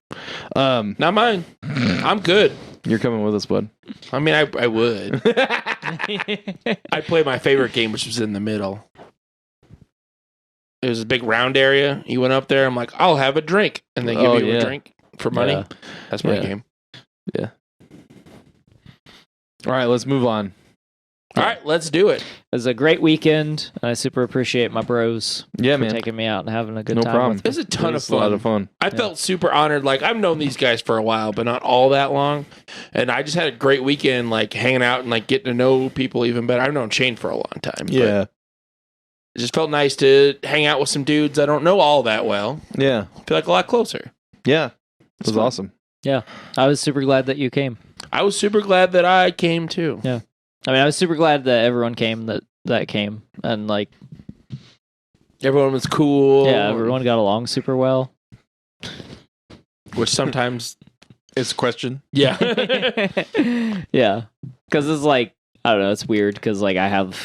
A: Not mine. I'm good.
B: You're coming with us, bud.
A: I mean, I would. I'd play my favorite game, which was in the middle. It was a big round area. You went up there. I'm like, I'll have a drink. And they give you a drink for money.
C: Yeah.
A: That's my game.
B: Yeah. All right, let's move on.
A: All right, let's do it.
C: it was a great weekend. I super appreciate my bros
B: Yeah,
C: for
B: man.
C: taking me out and having a good
B: No
C: time.
B: problem.
C: with
A: It was a ton of
B: It's a lot
A: fun.
B: of fun.
A: I felt super honored. Like, I've known these guys for a while, but not all that long. And I just had a great weekend, like, hanging out and, like, getting to know people even better. I've known Shane for a long time. but
B: Yeah.
A: it just felt nice to hang out with some dudes I don't know all that well.
B: Yeah.
A: I feel like a lot closer.
B: Yeah. It was
A: fun.
B: awesome.
C: I was super glad that you came.
A: I was super glad that I came, too.
C: Yeah. I mean, I was super glad that everyone came that came. And, like,
A: Everyone was cool.
C: yeah, everyone got along super well.
A: Which sometimes,
B: It's a question.
A: yeah.
C: Yeah. Because it's like, I don't know, it's weird because, like, I have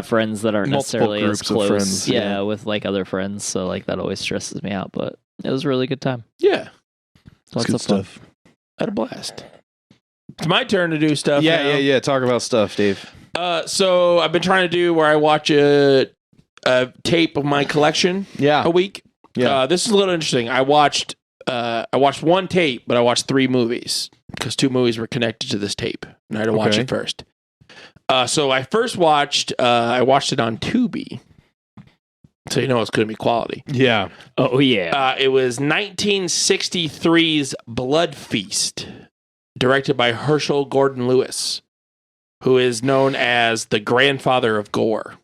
C: friends that aren't
B: Multiple
C: necessarily as
B: groups of
C: close.
B: friends,
C: yeah,
B: yeah.
C: with, like, other friends. So, like, that always stresses me out. But it was a really good time.
A: Yeah.
C: Lots
B: good
C: of fun.
B: stuff.
A: I had a blast. It's my turn to do stuff. now.
B: Yeah. Talk about stuff, Dave.
A: So I've been trying to do where I watch a tape of my collection
B: Yeah.
A: a week.
B: Yeah.
A: This is a little interesting. I watched one tape, but I watched 3 movies because 2 movies were connected to this tape, and I had to watch
B: Okay.
A: it first. So I first watched. I watched it on Tubi, so you know it's going to be quality.
B: Yeah.
C: Oh, yeah.
A: It was 1963's Blood Feast, directed by Herschel Gordon Lewis, who is known as the grandfather of gore.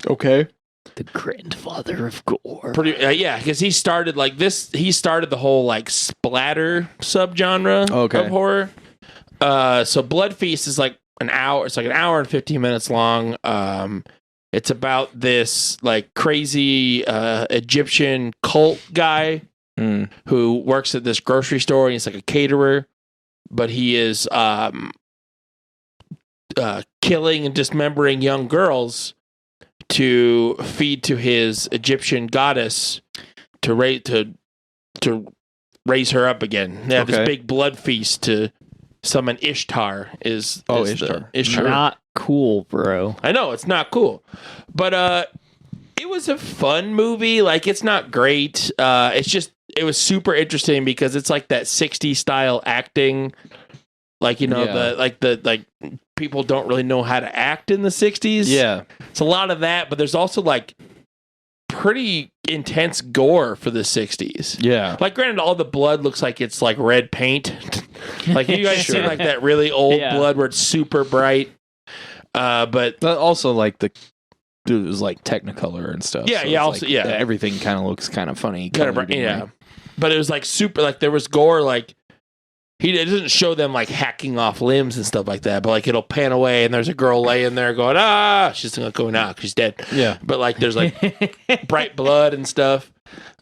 B: Okay.
C: The grandfather of gore.
A: Because he started like this. He started the whole like splatter subgenre
B: Okay.
A: of horror. So Blood Feast is like an hour. It's like an hour and 15 minutes long. It's about this like crazy Egyptian cult guy who works at this grocery store, and he's like a caterer, but he is killing and dismembering young girls to feed to his Egyptian goddess to raise her up again. They have this
B: Okay.
A: big blood feast to summon Ishtar.
B: Ishtar.
A: Ishtar.
C: Not cool, bro.
A: I know it's not cool, but it was a fun movie. Like, it's not great. It was super interesting because it's like that 60s style acting. Like, you know,
B: Yeah.
A: people don't really know how to act in the 60s.
B: Yeah.
A: It's a lot of that, but there's also like pretty intense gore for the 60s.
B: Yeah.
A: Like, granted, all the blood looks like it's like red paint. Like, you guys seen like that really old
C: Yeah.
A: blood where it's super bright. But
B: Also, like it was like Technicolor and stuff.
A: Yeah,
B: so
A: yeah,
B: it's
A: also-
B: like,
A: yeah.
B: Everything kind of looks kind of funny.
A: kind of
B: colored and
A: yeah.
B: like-
A: But it was like super, like there was gore, like it doesn't show them like hacking off limbs and stuff like that, but like it'll pan away and there's a girl laying there going, she's not going out, she's dead.
B: Yeah.
A: But like there's like bright blood and stuff.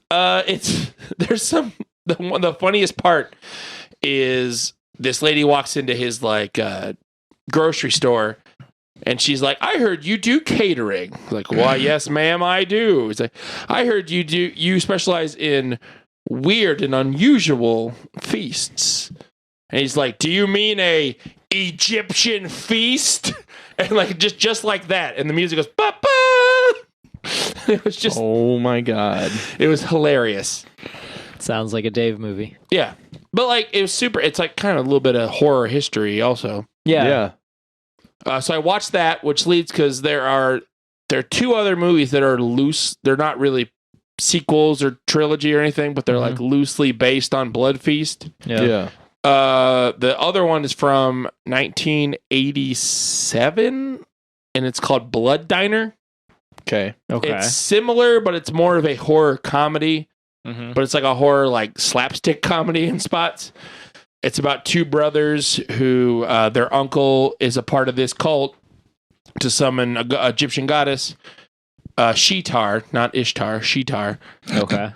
A: There's some, the funniest part is this lady walks into his like grocery store and she's like, I heard you do catering. Like, why, yes, ma'am, I do. It's like, I heard you specialize in weird and unusual feasts. And he's like, do you mean a Egyptian feast? And like just like that. And the music goes, ba-ba! It was just,
B: Oh my God.
A: it was hilarious.
C: Sounds like a Dave movie.
A: Yeah. But like, it was super, it's like kind of a little bit of horror history also.
C: Yeah.
A: So I watched that, which leads because there are 2 other movies that are loose. They're not really sequels or trilogy or anything, but they're like loosely based on Blood Feast.
B: Yeah.
A: The other one is from 1987, and it's called Blood Diner.
B: Okay.
C: Okay.
A: It's similar, but it's more of a horror comedy.
C: Mhm.
A: But it's like a horror, like slapstick comedy in spots. It's about 2 brothers who their uncle is a part of this cult to summon a Egyptian goddess, Sheetar, not Ishtar, Sheetar.
C: Okay.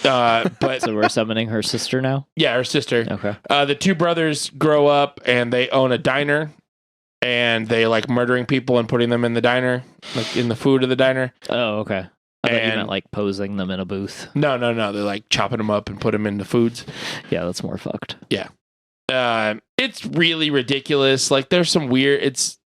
A: But
C: So we're summoning her sister now?
A: yeah, her sister.
C: Okay.
A: The 2 brothers grow up and they own a diner, and they like murdering people and putting them in the diner, like in the food of the diner.
C: Oh, okay. I thought you
A: And-
C: meant like posing them in a booth.
A: No. They're like chopping them up and put them into foods.
C: Yeah, that's more fucked.
A: It's really ridiculous. Like there's some weird. It's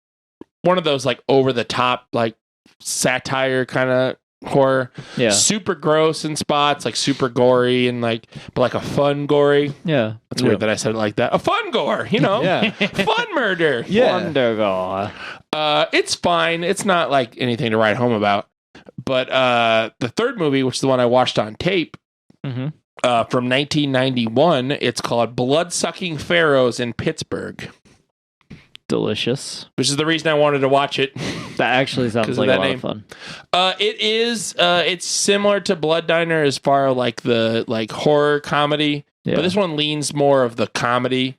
A: one of those like over the top like satire kind of horror.
C: Yeah.
A: Super gross in spots, like super gory and like, but like a fun gory.
C: Yeah.
A: That's weird that I said it like that. A fun gore, you know?
B: Yeah.
A: Fun murder.
C: Wondergall.
A: It's fine. It's not like anything to write home about. But the third movie, which is the one I watched on tape,
C: Mm-hmm.
A: from 1991, it's called Blood-Sucking Pharaohs in Pittsburgh,
C: Delicious.
A: which is the reason I wanted to watch it.
C: That actually
A: 'Cause
C: sounds
A: of
C: like
A: that
C: a lot
A: name.
C: of fun.
A: It is. It's similar to Blood Diner as far as like the like horror comedy,
C: Yeah.
A: but this one leans more of the comedy.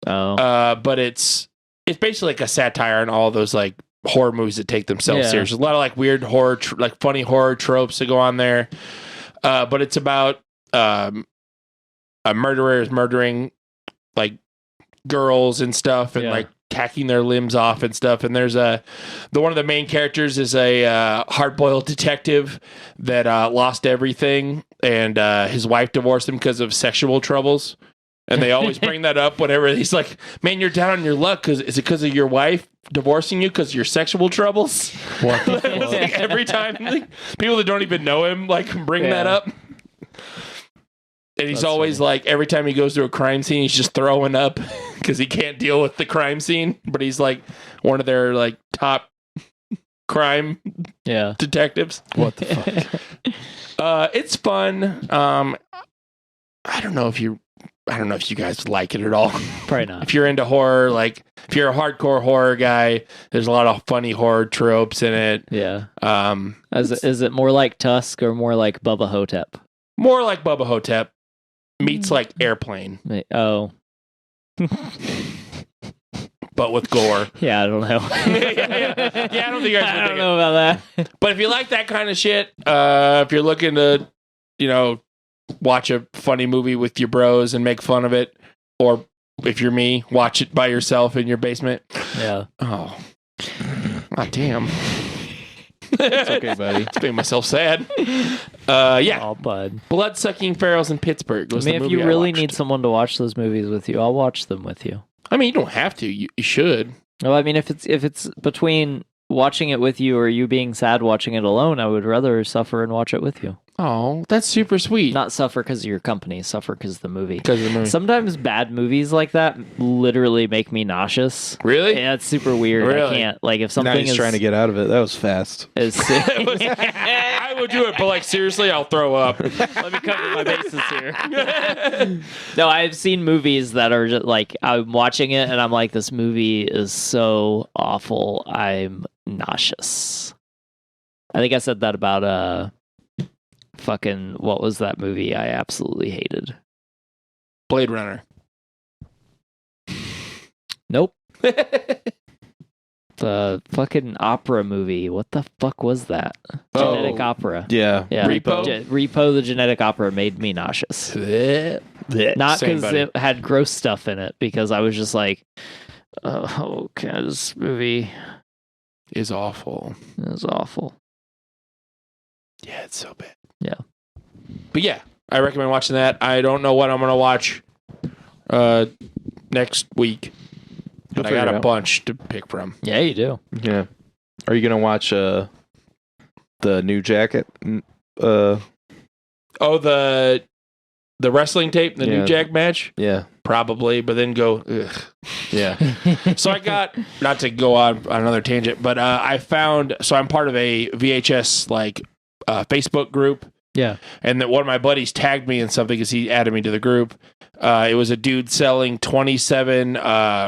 C: Oh.
A: But it's basically like a satire on all those like horror movies that take themselves
C: Yeah.
A: serious. There's a lot of like weird horror, like funny horror tropes that go on there. But it's about a murderer is murdering like girls and stuff, and
C: Yeah.
A: like hacking their limbs off and stuff. And there's one of the main characters is a hard-boiled detective that lost everything, and his wife divorced him because of sexual troubles. And they always bring that up whenever he's like, "Man, you're down on your luck. Is it because of your wife divorcing you because of your sexual troubles?"
B: What the
A: It's like every time, like, people that don't even know him like bring that
C: Yeah.
A: up. And he's
C: That's
A: always like, every time he goes to a crime scene, he's just throwing up because he can't deal with the crime scene. But he's like one of their like top crime
C: Yeah.
A: detectives.
B: What the fuck?
A: It's fun. I don't know if you guys like it at all.
C: Probably not.
A: If you're into horror, like if you're a hardcore horror guy, there's a lot of funny horror tropes in it.
C: Yeah.
A: Um,
C: Is it more like Tusk or more like Bubba Hotep?
A: more like Bubba Hotep meets like Airplane,
C: Oh.
A: but with gore.
C: Yeah, I don't know.
A: Yeah, I don't think you guys would
C: I
A: dig
C: don't know about that.
A: But if you like that kind of shit, if you're looking to, watch a funny movie with your bros and make fun of it, or if you're me, watch it by yourself in your basement.
C: Yeah.
A: Oh, damn.
B: It's okay, buddy.
A: It's making myself sad. Yeah.
C: Oh, bud.
A: Blood-Sucking Pharaohs in Pittsburgh.
C: I
A: Was
C: mean,
A: the
C: if
A: movie
C: you
A: I
C: really
A: watched.
C: need someone to watch those movies with you, I'll watch them with you.
A: I mean, you don't have to. You should.
C: Well, I mean, if it's between watching it with you or you being sad watching it alone, I would rather suffer and watch it with you.
A: Oh, that's super sweet.
C: Not suffer because of your company, suffer because of the movie.
A: Because of the movie.
C: Sometimes bad movies like that literally make me nauseous.
A: Really?
C: Yeah, it's super weird. I
A: Really?
C: can't. Like, if
B: Now
C: something
B: he's
C: is
B: trying to get out of it. That was fast.
C: is
A: I would do it, but like seriously, I'll throw up.
C: Let me cover my bases here. No, I've seen movies that are just like, I'm watching it and I'm like, this movie is so awful. I'm nauseous. I think I said that about fucking, what was that movie I absolutely hated?
A: Blade Runner.
C: Nope. The fucking opera movie. What the fuck was that?
A: Oh.
C: Genetic opera.
B: Yeah.
C: Yeah.
A: Repo?
C: Repo the Genetic Opera made me nauseous. Not
A: Same,
C: because
A: buddy.
C: it had gross stuff in it, because I was just like, oh, okay, this movie
A: Is awful.
C: is awful.
A: Yeah, it's so bad.
C: Yeah.
A: But yeah, I recommend watching that. I don't know what I'm gonna watch next week, but I got
B: figure it
A: a
B: out.
A: bunch to pick from.
C: Yeah, you do.
B: Yeah. Are you gonna watch the new jacket?
A: Oh, the wrestling tape, the New
B: Yeah.
A: Jack match,
B: Yeah.
A: probably, but then go. Ugh.
B: Yeah.
A: So I got, not to go on another tangent, but I found, so I'm part of a VHS like Facebook group,
C: Yeah.
A: and that one of my buddies tagged me in something because he added me to the group. It was a dude selling 27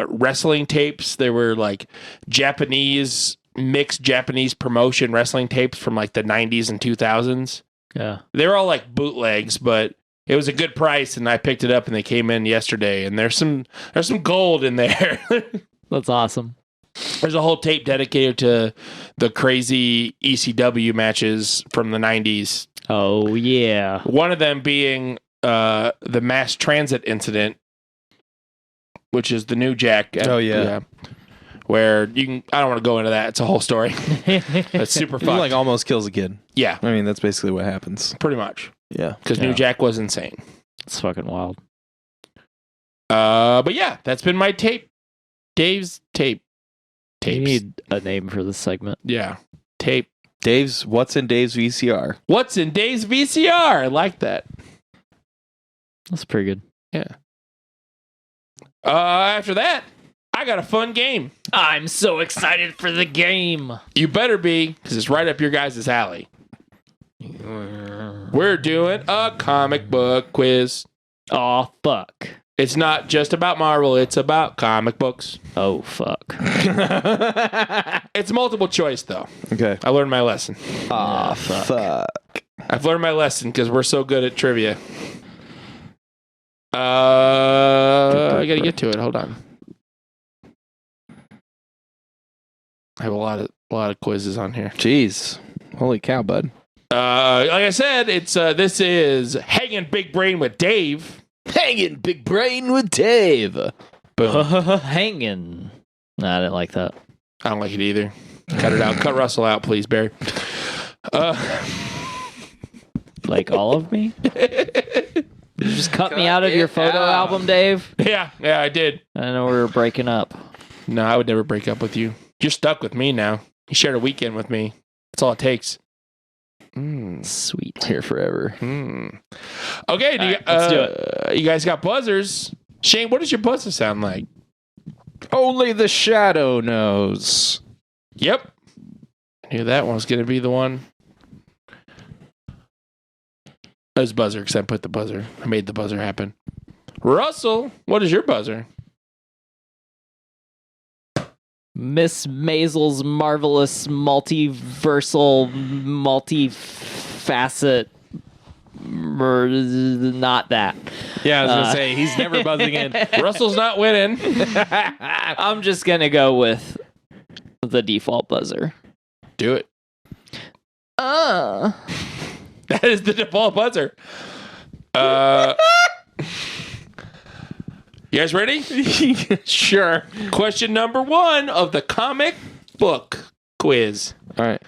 A: wrestling tapes. They were like mixed Japanese promotion wrestling tapes from like the 90s and 2000s.
C: Yeah.
A: They were all like bootlegs, but it was a good price, and I picked it up, and they came in yesterday, and there's some gold in there.
C: That's awesome.
A: There's a whole tape dedicated to the crazy ECW matches from the 90s.
C: Oh, yeah.
A: One of them being the mass transit incident, which is the New Jack.
B: Oh, yeah.
A: where you can. I don't want to go into that. It's a whole story. It's super
B: He
A: fun.
B: like almost kills a kid.
A: Yeah,
B: I mean, that's basically what happens.
A: pretty much.
B: Yeah.
A: Because New Jack was insane.
C: It's fucking wild.
A: But yeah, that's been my tape. Dave's tape.
C: You
A: Tapes.
C: need a name for this segment.
A: Yeah, tape.
B: What's in Dave's VCR?
A: What's in Dave's VCR? I like that.
C: That's pretty good.
A: Yeah. After that, I got a fun game.
C: I'm so excited for the game.
A: You better be, because it's right up your guys' alley. We're doing a comic book quiz.
C: Oh, fuck.
A: It's not just about Marvel, it's about comic books.
C: Oh, fuck.
A: It's multiple choice, though.
B: Okay.
A: I learned my lesson.
B: Ah,
C: fuck.
B: fuck.
A: I've learned my lesson because we're so good at trivia. I gotta get to it. Hold on. I have a lot of quizzes on here.
B: Jeez. Holy cow, bud.
A: Like I said, it's this is Hanging Big Brain with Dave.
B: Hanging Big Brain with Dave.
A: Boom.
C: Hanging. Nah, I didn't like that.
A: I don't like it either. Cut it out. Cut Russell out, please, Barry.
C: Like all of me? You just cut me out of your photo album, Dave?
A: Yeah, I did.
C: I know we were breaking up.
A: No, I would never break up with you. You're stuck with me now. You shared a weekend with me. That's all it takes.
C: Sweet.
B: Here forever.
A: Okay,
C: Let's do it.
A: You guys got buzzers. Shane, what does your buzzer sound like?
B: Only the shadow knows.
A: Yep. I knew that one was going to be the one. That was buzzer because I put the buzzer. I made the buzzer happen. Russell, what is your buzzer?
C: Miss Maisel's marvelous multiversal, multifacet. Not that.
B: Yeah, I was going to say, he's never buzzing in.
A: Russell's not winning.
C: I'm just going to go with the default buzzer.
A: Do it. That is the default buzzer. You guys ready?
B: Sure.
A: Question number 1 of the comic book quiz.
B: All right.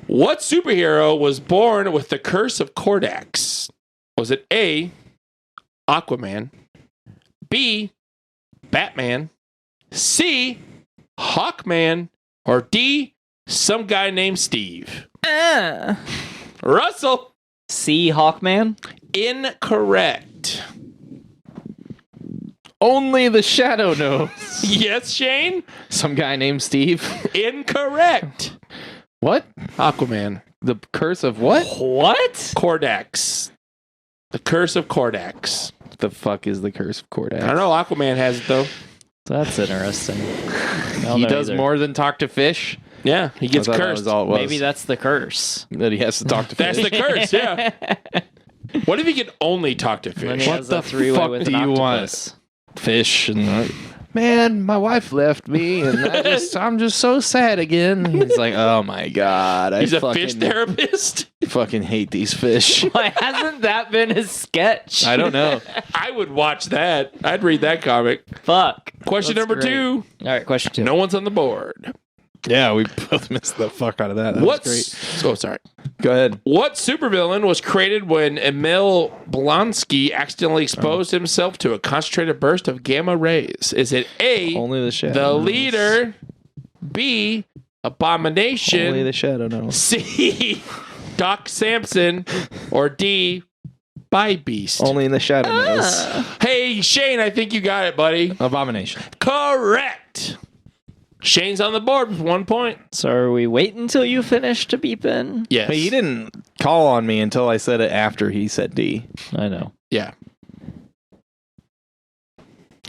A: What superhero was born with the curse of Cordax? Was it A, Aquaman, B, Batman, C, Hawkman, or D, some guy named Steve? Russell.
C: C, Hawkman?
A: Incorrect.
B: Only the shadow knows.
A: Yes, Shane?
B: Some guy named Steve.
A: Incorrect.
B: What?
A: Aquaman.
B: The curse of what?
C: What?
A: Cordax. The curse of Cordax.
B: The fuck is the curse of Cordax?
A: I don't know. Aquaman has it, though.
C: That's interesting.
B: He does more than talk to fish.
A: Yeah, he gets
B: I thought
A: cursed.
B: That was all it was.
C: Maybe that's the curse.
B: that he has to talk to
A: That's
B: fish.
A: the curse, yeah. What if he could only talk to
C: Then
A: fish?
C: he
B: What
C: has
B: the
C: a three-way
B: fuck
C: with
B: do
C: an
B: you want?
C: octopus.
B: Fish and man, my wife left me, and I'm just so sad again. He's like, oh my god,
A: He's a fish therapist?
B: Fucking hate these fish.
C: Why hasn't that been a sketch?
B: I don't know.
A: I would watch that. I'd read that comic.
C: Fuck.
A: Question
C: That's
A: number
C: great.
A: 2.
C: All right, question 2.
A: No one's on the board.
B: Yeah, we both missed the fuck out of that. That was great.
A: Oh, sorry.
B: Go ahead.
A: What supervillain was created when Emil Blonsky accidentally exposed himself to a concentrated burst of gamma rays? Is it A,
B: Only the shadow.
A: the
B: knows.
A: leader, B, Abomination,
B: Only the shadow knows.
A: C, Doc Samson, or D, Beast?
B: Only the shadow knows.
A: Hey, Shane, I think you got it, buddy.
B: Abomination.
A: Correct. Shane's on the board with 1 point.
C: So are we waiting until you finish to beep in?
A: Yes.
B: But he didn't call on me until I said it after he said D.
C: I know.
A: Yeah.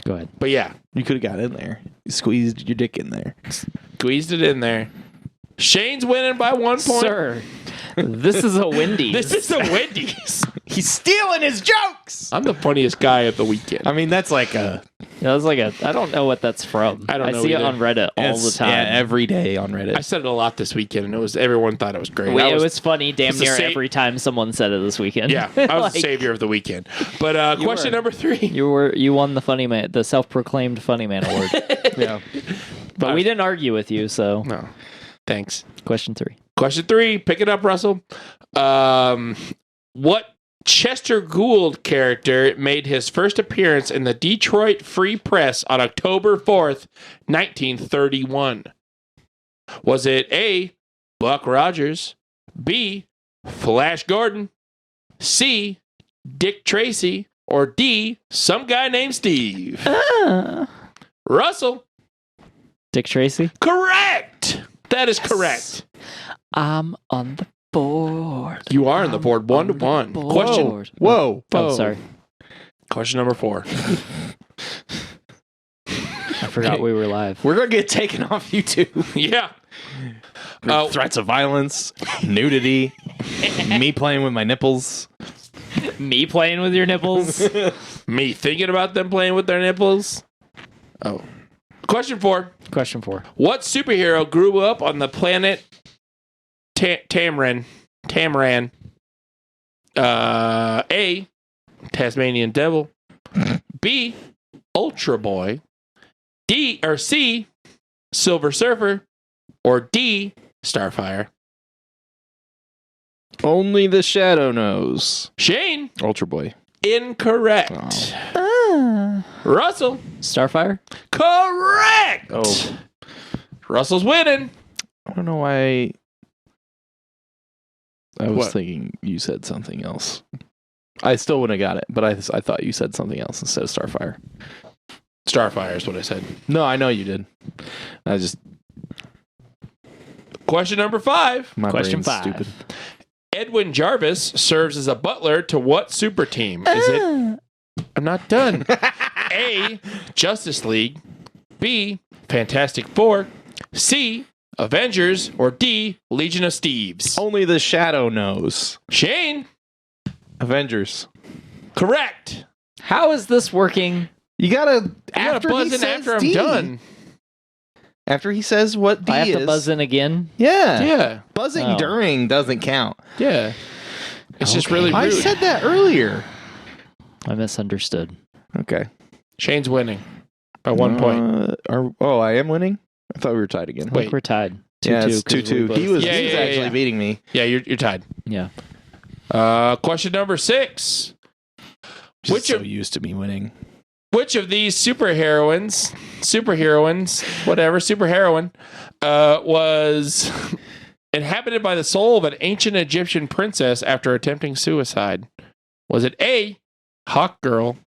C: Go ahead.
A: But yeah,
B: You could have got in there. You squeezed your dick in there.
A: squeezed it in there. Shane's winning by 1 point.
C: Sir, this is a Wendy's.
A: This is a Wendy's.
B: He's stealing his jokes.
A: I'm the funniest guy at the weekend.
B: I mean, that's like a
C: That was like I don't know what that's from.
A: I don't know
C: see
A: either.
C: it on Reddit all the time.
B: Yeah, every day on Reddit.
A: I said it a lot this weekend, and everyone thought it was great.
C: It was funny damn
A: it's the
C: near
A: same-
C: every time someone said it this weekend.
A: Yeah, I was the
C: Like,
A: savior of the weekend. But question
C: were.
A: number 3.
C: You won the funny man, the self-proclaimed funny man award.
B: yeah.
C: But we didn't argue with you, so.
A: No. Thanks.
C: Question 3.
A: Question 3. Pick it up, Russell. What Chester Gould character made his first appearance in the Detroit Free Press on October 4th, 1931? Was it A, Buck Rogers, B, Flash Gordon, C, Dick Tracy, or D, some guy named Steve? Russell.
C: Dick Tracy?
A: Correct! That is correct.
C: I'm on the board.
A: You are on the board, 1-1. Question.
B: Whoa.
C: Oh, sorry.
A: Question number 4.
C: I forgot we were live.
B: We're going to get taken off YouTube.
A: Yeah.
B: Threats of violence, nudity, me playing with my nipples.
C: Me playing with your nipples?
A: Me thinking about them playing with their nipples. Oh. Question 4.
C: Question 4.
A: What superhero grew up on the planet Tamran? A, Tasmanian Devil. B, Ultra Boy. D or C, Silver Surfer. Or D, Starfire.
B: Only the shadow knows.
A: Shane.
B: Ultra Boy.
A: Incorrect. Russell.
C: Starfire?
A: Correct.
B: Oh.
A: Russell's winning.
B: I don't know why. I was
A: What?
B: thinking you said something else. I still wouldn't have got it, but I thought you said something else instead of Starfire.
A: Starfire is what I said.
B: No, I know you did. I just
A: Question number 5.
B: my
C: Question
B: brain's
C: 5.
B: stupid.
A: Edwin Jarvis serves as a butler to what super team? Is it? I'm not done. A, Justice League. B, Fantastic Four. C, Avengers. Or D, Legion of Steves.
B: Only the shadow knows.
A: Shane.
B: Avengers.
A: Correct.
C: How is this working?
B: You gotta
A: You gotta buzz in after I'm done.
B: After he says what D
C: I have
B: is.
C: to buzz in again?
B: Yeah.
A: Yeah.
B: Buzzing
C: Oh.
B: during doesn't count.
A: Yeah. It's just really rude.
B: I said that earlier.
C: I misunderstood.
B: Okay.
A: Shane's winning by 1 point.
B: I am winning? I thought we were tied again.
C: I think we're tied. 2-2.
B: Yeah, it's 2-2. He was,
A: Yeah,
B: he was
A: yeah,
B: actually
A: yeah.
B: beating me.
A: Yeah, you're tied.
C: Yeah.
A: Question number 6.
B: Just so used to me winning.
A: Which of these superheroines, superheroine, was inhabited by the soul of an ancient Egyptian princess after attempting suicide? Was it A, Hawk Girl,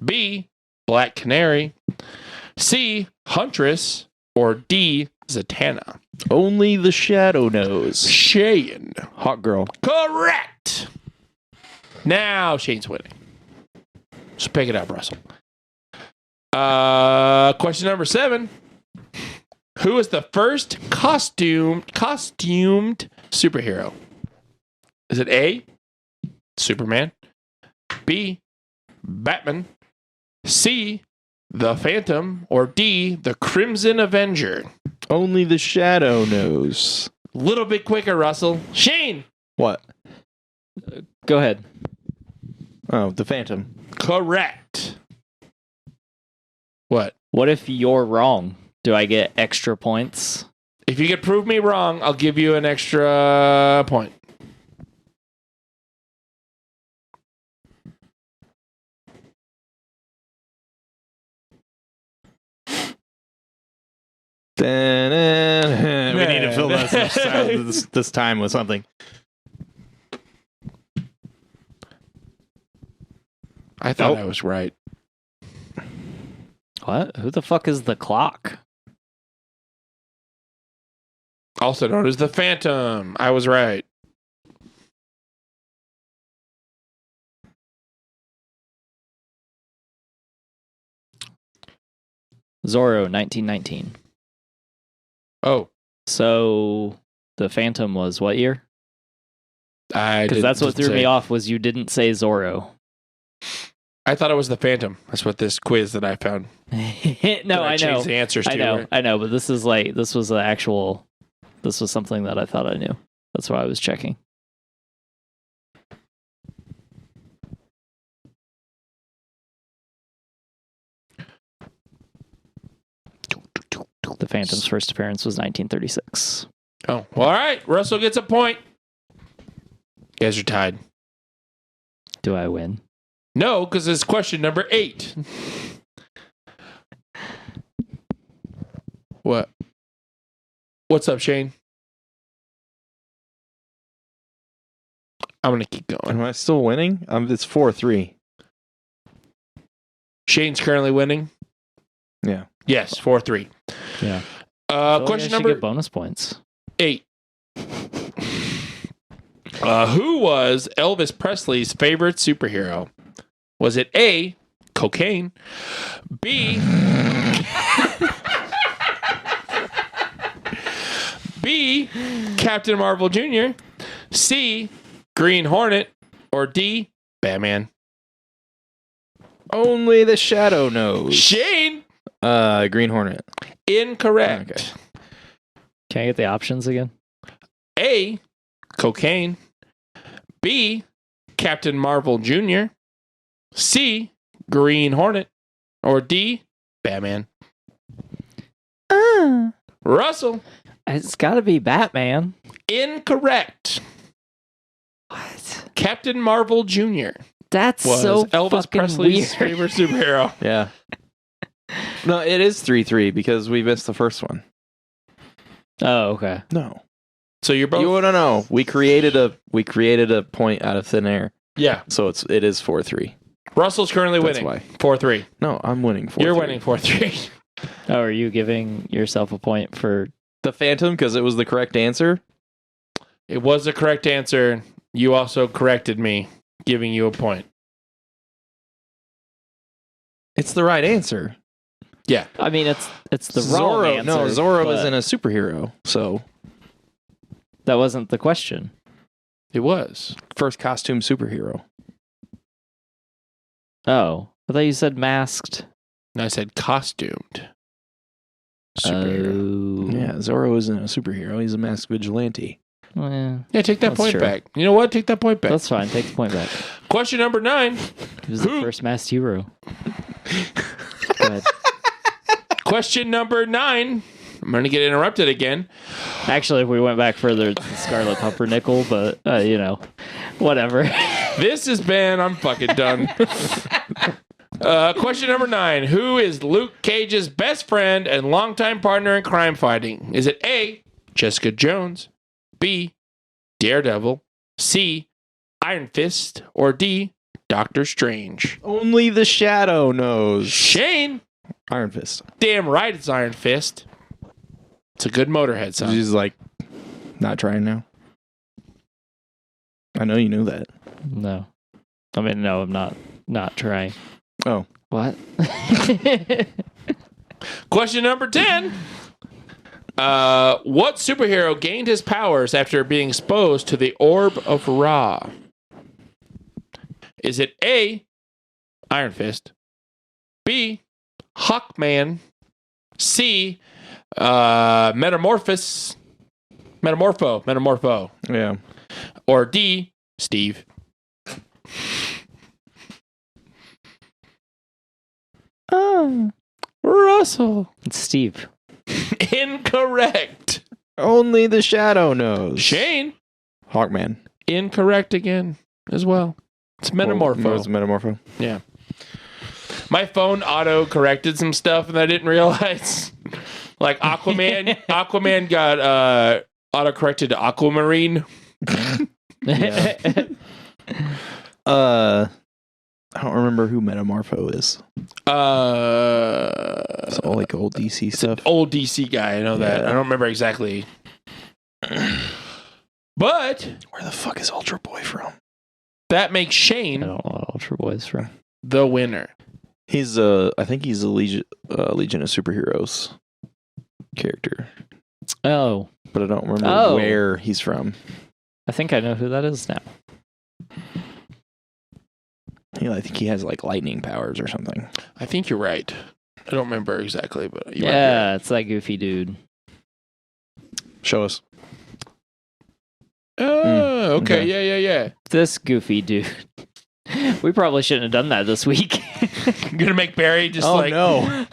A: B, Black Canary, C, Huntress, or D, Zatanna?
B: Only the shadow knows.
A: Shane.
B: Hot girl.
A: Correct. Now Shane's winning. So pick it up, Russell. Question number 7. Who was the first costumed superhero? Is it A, Superman, B, Batman, C, the Phantom, or D, the Crimson Avenger?
B: Only the shadow knows.
A: Little bit quicker, Russell. Shane.
B: What?
C: Go ahead.
B: Oh, the Phantom.
A: Correct. What?
C: What if you're wrong? Do I get extra points?
A: If you could prove me wrong, I'll give you an extra point.
B: We need to fill this time with something.
A: I thought
B: Nope.
A: I was right.
C: What? Who the fuck is the clock?
A: Also known as the Phantom. I was right.
C: Zorro, 1919.
A: Oh,
C: So the Phantom was what year?
A: I
C: Because
A: did.
C: that's what threw me off was you didn't say Zorro.
A: I thought it was the Phantom. That's what this quiz that I found.
C: No,
A: that
C: I know.
A: changed the answers to.
C: I know, but this was something that I thought I knew. That's why I was checking. The Phantom's first appearance was 1936.
A: Oh, well, all right. Russell gets a point. You guys are tied.
C: Do I win?
A: No, because it's question number 8. What? What's up, Shane? I'm going to keep going.
B: Am I still winning? It's 4-3.
A: Shane's currently winning?
B: Yeah.
A: Yes, 4-3.
C: Yeah.
A: Question number
C: get bonus points.
A: 8. Who was Elvis Presley's favorite superhero? Was it A, cocaine, B, B, Captain Marvel Jr., C, Green Hornet, or D, Batman?
B: Only the Shadow knows.
A: Shane,
B: Green Hornet.
A: incorrect.
B: Okay.
C: Can I get the options again?
A: A, cocaine, B, Captain Marvel Jr., C, Green Hornet, or D, Batman? Russell,
C: It's got to be Batman.
A: incorrect.
C: What?
A: Captain Marvel Jr.
C: That's
A: was
C: so
A: Elvis
C: fucking
A: Presley's
C: weird.
A: favorite superhero.
B: Yeah. No, it is 3-3 because we missed the first one.
C: Oh, okay.
B: No.
A: So you're both.
B: You want to know? We created a point out of thin air,
A: Yeah.
B: so it is 4-3.
A: Russell's currently
B: That's
A: winning.
B: why.
A: 4-3.
B: No, I'm winning 4-3.
A: You're winning 4-3.
C: Oh, are you giving yourself a point for?
B: The Phantom because it was the correct answer.
A: It was the correct answer. You also corrected me, giving you a point.
B: It's the right answer.
A: Yeah.
C: I mean, it's the wrong
B: Zorro.
C: answer.
B: No, Zorro
C: but
B: isn't a superhero. So
C: That wasn't the question.
A: It was.
B: first costume superhero.
C: Oh, I thought you said masked.
A: And I said costumed superhero.
C: Oh,
B: Yeah, Zorro isn't a superhero. He's a masked vigilante.
C: Well,
A: Yeah, take that
C: That's
A: point
C: true.
A: back. You know what? Take that point back.
C: that's fine. Take the point back.
A: Question number 9.
C: He was the first masked hero. Go ahead.
A: Question number 9. I'm going to get interrupted again.
C: Actually, if we went back further, it's the Scarlet Pumpernickel, but whatever.
A: This has been. I'm fucking done. Question number 9. Who is Luke Cage's best friend and longtime partner in crime fighting? Is it A, Jessica Jones, B, Daredevil, C, Iron Fist, or D, Doctor Strange?
B: Only the Shadow knows.
A: Shane,
B: Iron Fist.
A: damn right it's Iron Fist. It's a good Motorhead song.
B: She's like, not trying now. I know you knew that.
C: No. I mean, no, I'm not trying.
B: Oh.
C: What?
A: Question number 10. What superhero gained his powers after being exposed to the Orb of Ra? Is it A, Iron Fist, B, Hawkman, C, Metamorpho,
B: Yeah.
A: or D, Steve? Russell.
C: It's Steve.
A: Incorrect.
B: Only the Shadow knows.
A: Shane.
B: Hawkman.
A: Incorrect again as well. It's Metamorpho.
B: No, it's Metamorpho.
A: Yeah. My phone auto corrected some stuff and I didn't realize. Like Aquaman. Aquaman got auto corrected to Aquamarine.
B: I don't remember who Metamorpho is. It's all like old DC stuff.
A: Old DC guy, I know that.
B: Yeah.
A: I don't remember exactly. But
B: Where the fuck is Ultra Boy from?
A: that makes
C: I
A: Shane
C: don't know what Ultra Boy's from.
A: the winner.
B: He's I think he's a Legion of Superheroes character,
C: Oh,
B: but I don't remember
C: Oh.
B: where he's from.
C: I think I know who that is now.
B: I think he has like lightning powers or something.
A: I think you're right. I don't remember exactly, but you might be right.
C: Yeah, it's that goofy dude.
B: Show us.
A: Oh, okay.
B: okay.
A: Yeah.
C: This goofy dude. We probably shouldn't have done that this week.
A: I'm gonna make Barry just
B: Oh
A: like
B: no!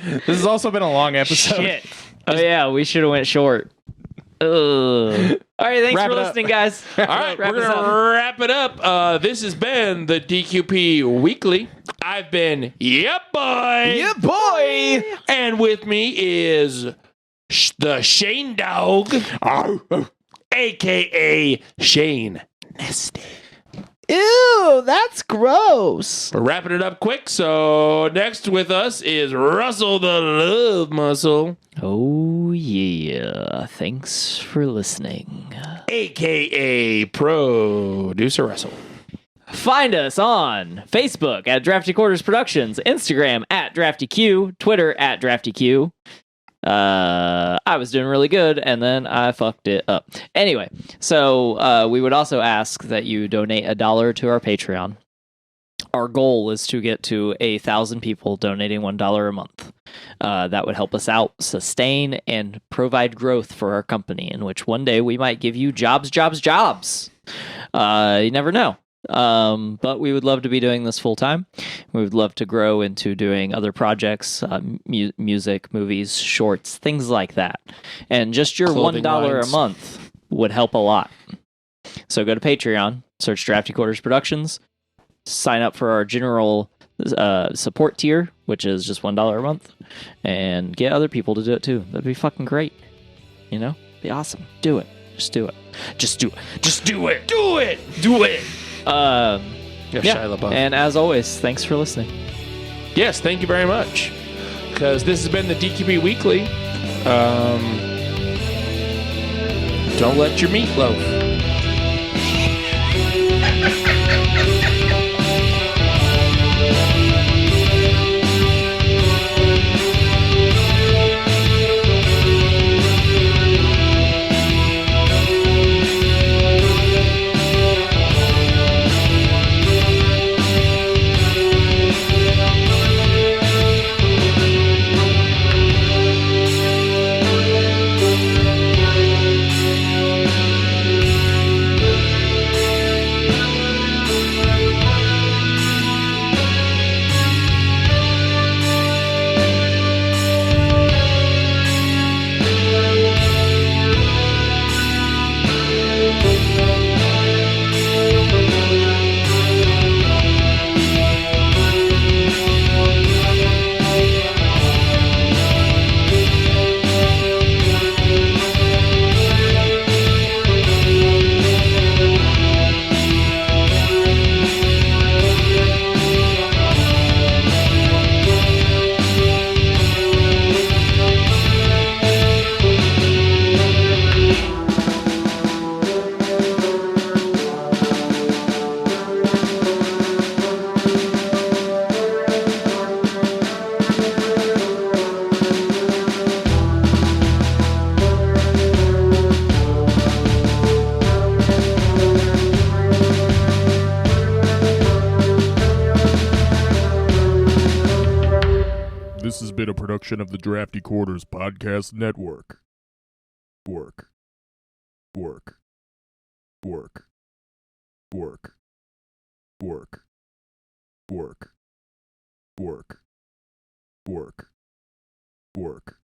B: This has also been a long episode.
C: Shit. Oh yeah, we should have went short. Ugh. All right, thanks
B: Wrap
C: for
B: it up.
C: listening, guys.
A: All right, we're going to wrap it up. This has been the DQP Weekly. I've been Yep Boy.
B: Yeah, boy.
A: And with me is the Shane Dog, a.k.a. Shane Nesty.
B: Ew, that's gross.
A: We're wrapping it up quick, so next with us is Russell the Love Muscle,
C: Oh yeah, thanks for listening.
A: a.k.a. Producer Russell.
C: Find us on Facebook at Drafty Quarters Productions, Instagram at DraftyQ, Twitter at DraftyQ. I was doing really good, and then I fucked it up. Anyway, so we would also ask that you donate $1 to our Patreon. Our goal is to get to 1,000 people donating $1 a month. That would help us out, sustain, and provide growth for our company, in which one day we might give you jobs. You never know. But we would love to be doing this full time. We would love to grow into doing other projects, music, movies, shorts, things like that. And just your
A: Clothing
C: $1
A: lines.
C: a month would help a lot. So go to Patreon, search Drafty Quarters Productions, sign up for our general support tier, which is just $1 a month, and get other people to do it too. That'd be fucking great. You know? Be awesome. Do it. Just do it. Just do it. Just do it.
A: Do it! Do it!
C: Yeah.
A: Shia LaBeouf.
C: And as always, thanks for listening.
A: Yes, thank you very much. Because this has been the DQP Weekly. Don't let your meat loaf.
D: This has been a production of the Drafty Quarters Podcast Network. Work. Work. Work. Work. Work. Work. Work. Work. Work.